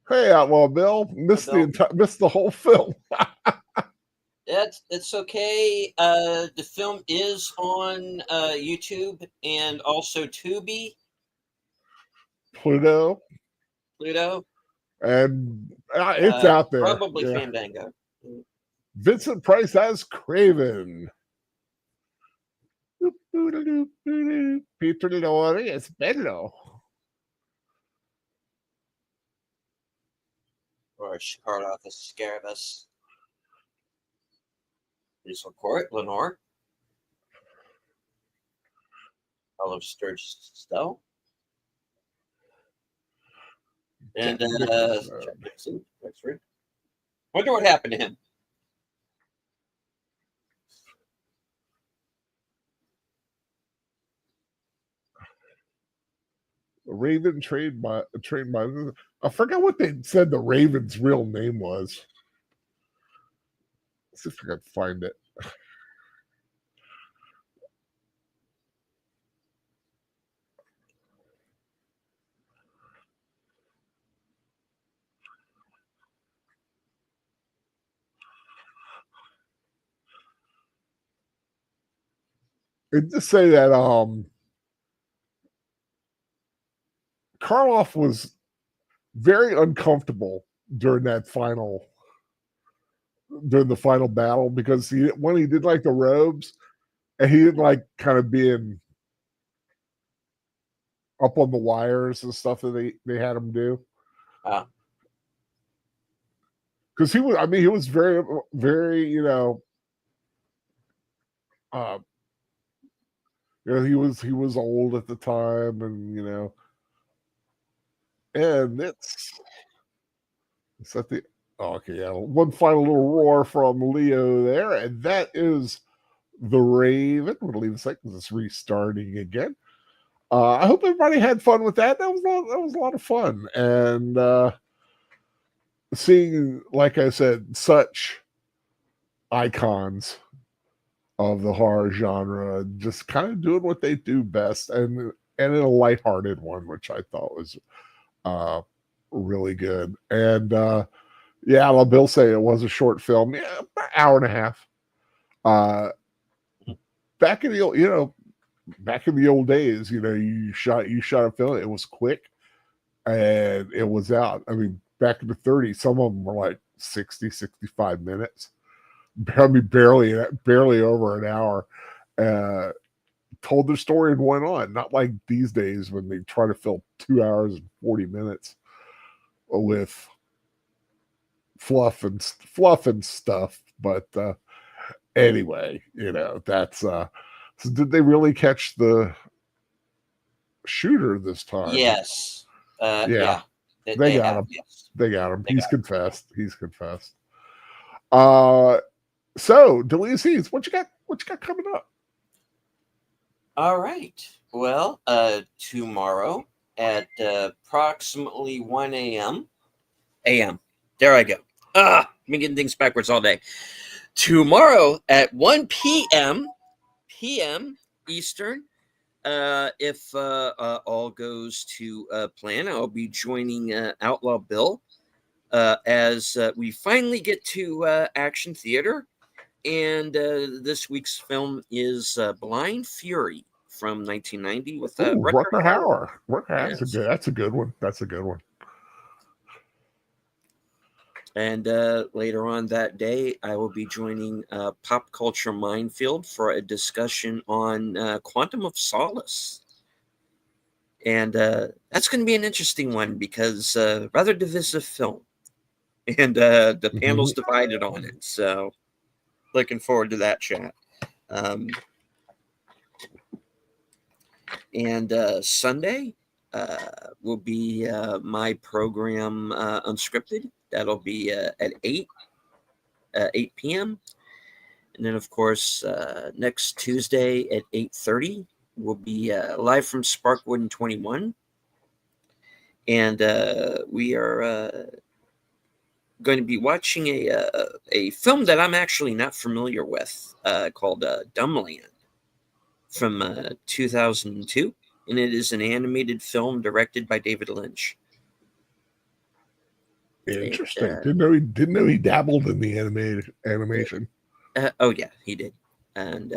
Hey, Outlaw Bill, missed the whole film. It's okay. The film is on YouTube and also Tubi, Pluto, and it's out there. Probably Fandango. Vincent Price as Craven. Peter Lorre is bello. Roger Corman is Scarabus. Cecil Court, Lenore. Olive Sturgis Stowe. And Nixon. Wonder what happened to him. Raven trained by. I forgot what they said the Raven's real name was. Let's see if I can find it. It just say that Karloff was very uncomfortable during the final battle because he did like the robes and he didn't like kind of being up on the wires and stuff that they had him do. Because he was very, very, he was old at the time, and and it's at the okay, yeah. One final little roar from Leo there, and that is the Raven. We're gonna leave a second. It's restarting again. I hope everybody had fun with that. That was a lot of fun, and seeing, like I said, such icons of the horror genre, just kind of doing what they do best, and in a lighthearted one, which I thought was really good. And yeah, well, Bill say it was a short film, yeah, about an hour and a half. Back in the old, back in the old days, you shot a film, it was quick and it was out. I mean, back in the 30s, some of them were like 60, 65 minutes. I mean, barely over an hour. Told their story and went on. Not like these days when they try to fill 2 hours and 40 minutes with fluff and stuff. But anyway, that's so did they really catch the shooter this time? Yes. Yeah. They got him. Yes. They got him. They He's got him. confessed. He's confessed. So Deleted Scenes, what you got coming up? All right. Well, tomorrow at approximately 1 a.m. There I go. I've been getting things backwards all day. Tomorrow at 1 p.m. Eastern, if all goes to plan, I'll be joining Outlaw Bill as we finally get to action theater. And this week's film is Blind Fury from 1990 with Rutger Hauer. Yes. That's a good one. That's a good one. And later on that day, I will be joining Pop Culture Minefield for a discussion on Quantum of Solace. And that's going to be an interesting one because rather divisive film. And the panel's divided on it. So looking forward to that chat. And Sunday will be my program Unscripted. That'll be at 8 p.m. And then, of course, next Tuesday at 8:30 will be live from Sparkwood and 21. And we are going to be watching a film that I'm actually not familiar with called Dumbland from 2002. And it is an animated film directed by David Lynch. Interesting. Didn't know he dabbled in the animation. Oh yeah, he did. And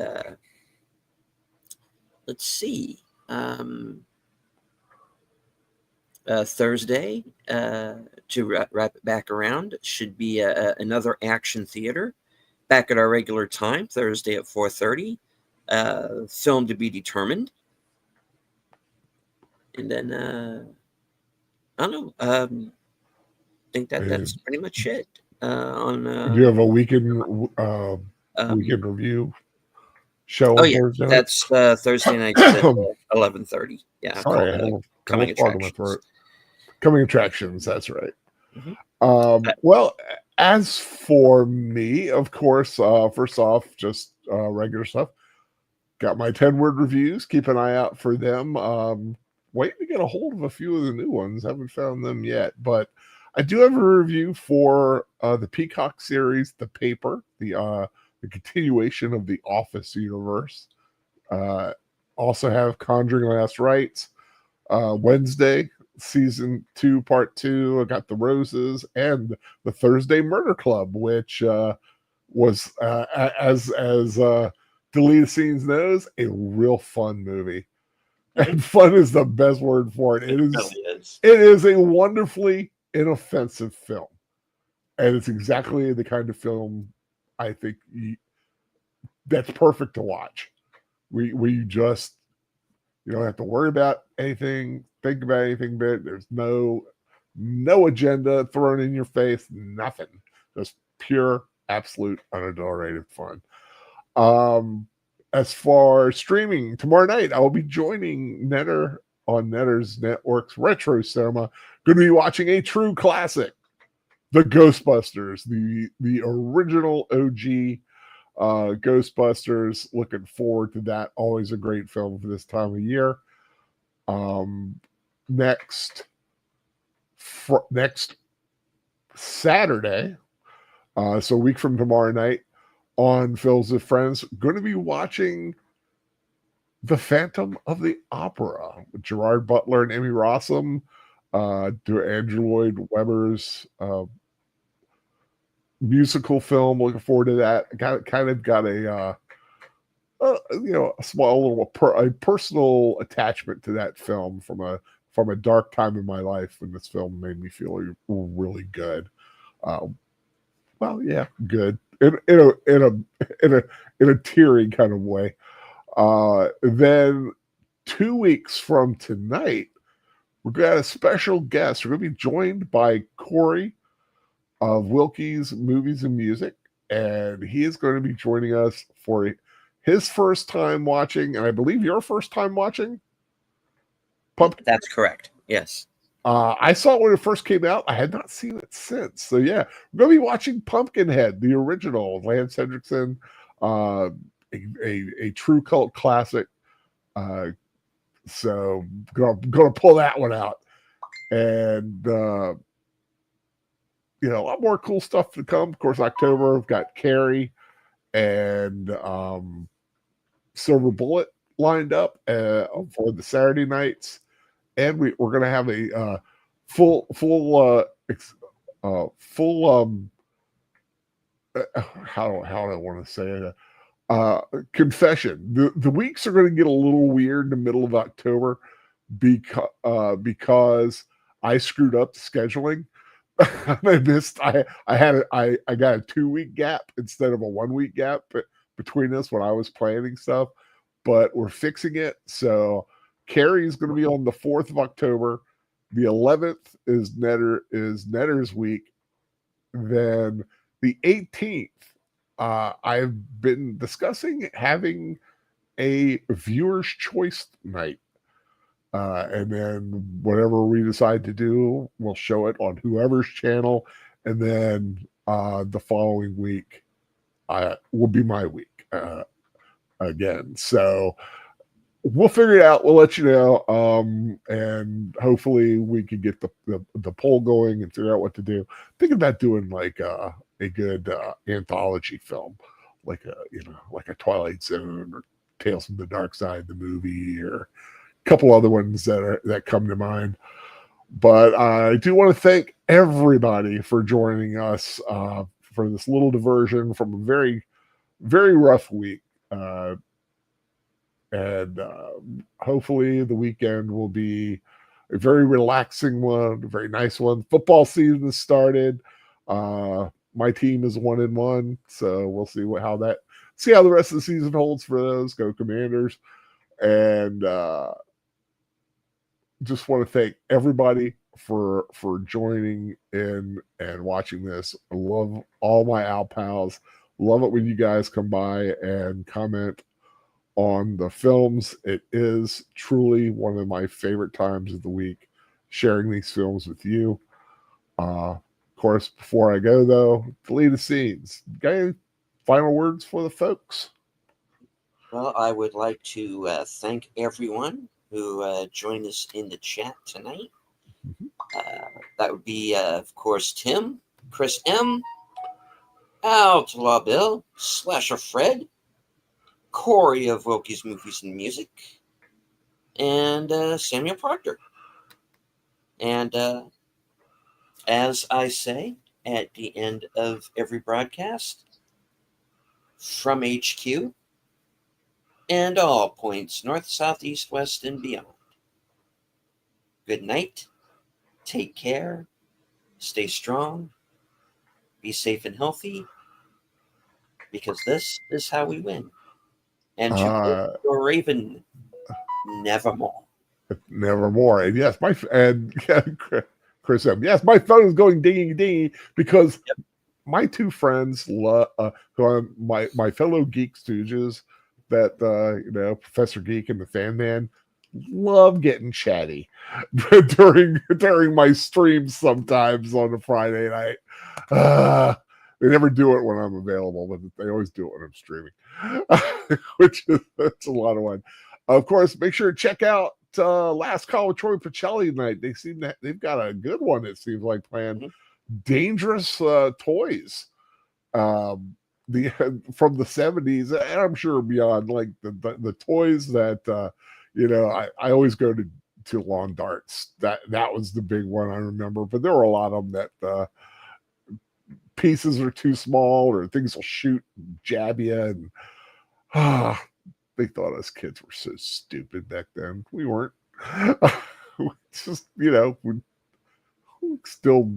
let's see. Thursday, to wrap it back around, should be another action theater back at our regular time. Thursday at 4:30. Film to be determined. And then I don't know. I think that's pretty much it. Do you have a weekend review show? Oh yeah, Thursday? That's Thursday night at 11:30. Yeah, sorry, Coming Attractions. Coming Attractions. That's right. Well, as for me, of course, first off, just regular stuff. Got my 10-word reviews. Keep an eye out for them. Waiting to get a hold of a few of the new ones. Haven't found them yet, but I do have a review for the Peacock series, The Paper, the continuation of the Office universe. Also have Conjuring Last Rites. Wednesday, season 2, part 2. I got The Roses and the Thursday Murder Club, which was as Deleted Scenes knows, a real fun movie. And fun is the best word for it. It is a wonderfully inoffensive film, and it's exactly the kind of film I think that's perfect to watch. We just you don't have to worry about anything, think about anything big. There's no agenda thrown in your face, nothing. Just pure, absolute, unadulterated fun. As for streaming, tomorrow night I will be joining Netter on Netter's Network's Retro Cinema. Going to be watching a true classic, The Ghostbusters, the original OG Ghostbusters. Looking forward to that. Always a great film for this time of year. Next Saturday, so a week from tomorrow night, on Films with Friends, going to be watching The Phantom of the Opera with Gerard Butler and Emmy Rossum, do Andrew Lloyd Webber's musical film. Looking forward to that. Got a a small little a personal attachment to that film from a dark time in my life when this film made me feel really good. Well, yeah, good in a teary kind of way. Then 2 weeks from tonight, we've got a special guest. We're going to be joined by Corey of Wilkie's Movies and Music, and he is going to be joining us for his first time watching, and I believe your first time watching Pumpkin. That's correct. Yes. I saw it when it first came out. I had not seen it since. So yeah, we're going to be watching Pumpkinhead, the original, Lance Hendrickson, a true cult classic. So gonna pull that one out, and a lot more cool stuff to come. Of course, October we've got Carrie and Silver Bullet lined up for the Saturday nights, and we're gonna have a full how do I want to say it? Confession. The weeks are going to get a little weird in the middle of October because I screwed up the scheduling. I missed. I got a 2-week gap instead of a 1-week gap between us when I was planning stuff, but we're fixing it. So Carrie is going to be on the 4th of October. The 11th is Netter's week. Then the 18th, I've been discussing having a viewer's choice night. And then whatever we decide to do, we'll show it on whoever's channel. And then the following week will be my week again. So we'll figure it out. We'll let you know. And hopefully we can get the poll going and figure out what to do. Thinking about doing like a good anthology film, like a Twilight Zone or Tales from the Dark Side, the movie, or a couple other ones that come to mind. But I do want to thank everybody for joining us for this little diversion from a very, very rough week. And hopefully the weekend will be a very relaxing one, a very nice one. Football season has started. My team is 1-1, so we'll see how the rest of the season holds for those. Go Commanders. And just want to thank everybody for joining in and watching this. I love all my Owl Pals. Love it when you guys come by and comment on the films. It is truly one of my favorite times of the week, sharing these films with you. Of course, before I go, though, deleted scenes. Got any final words for the folks? Well, I would like to thank everyone who joined us in the chat tonight. Mm-hmm. That would be, of course, Tim, Chris M., Outlaw Bill, Slasher Fred, Corey of Wilkie's Movies and Music, and Samuel Proctor. And as I say at the end of every broadcast, from HQ and all points north, south, east, west, and beyond, good night, take care, stay strong, be safe and healthy, because this is how we win. And to your Raven, nevermore. Nevermore. And yes, Chris M. Yes, my phone is going dingy dingy because my two friends, who are my fellow geek stooges, that Professor Geek and the Fan Man, love getting chatty during my streams sometimes on a Friday night. They never do it when I'm available, but they always do it when I'm streaming, which is that's a lot of fun. Of course, make sure to check out Last Call with Troy Pacelli tonight. They've got a good one. It seems like planned. Mm-hmm. Dangerous Toys. the from the 70s, and I'm sure beyond, like the toys that I always go to lawn darts. That was the big one I remember, but there were a lot of them that pieces are too small or things will shoot and jab you, and they thought us kids were so stupid back then. We weren't. It's just, we still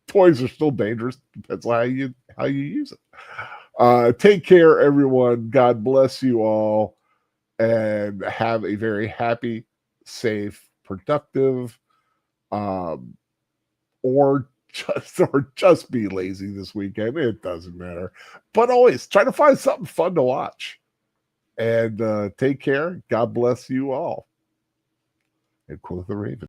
toys are still dangerous. Depends on how you use it. Take care, everyone. God bless you all, and have a very happy, safe, productive, or just be lazy this weekend. It doesn't matter, but always try to find something fun to watch. And take care. God bless you all. And quote the Raven.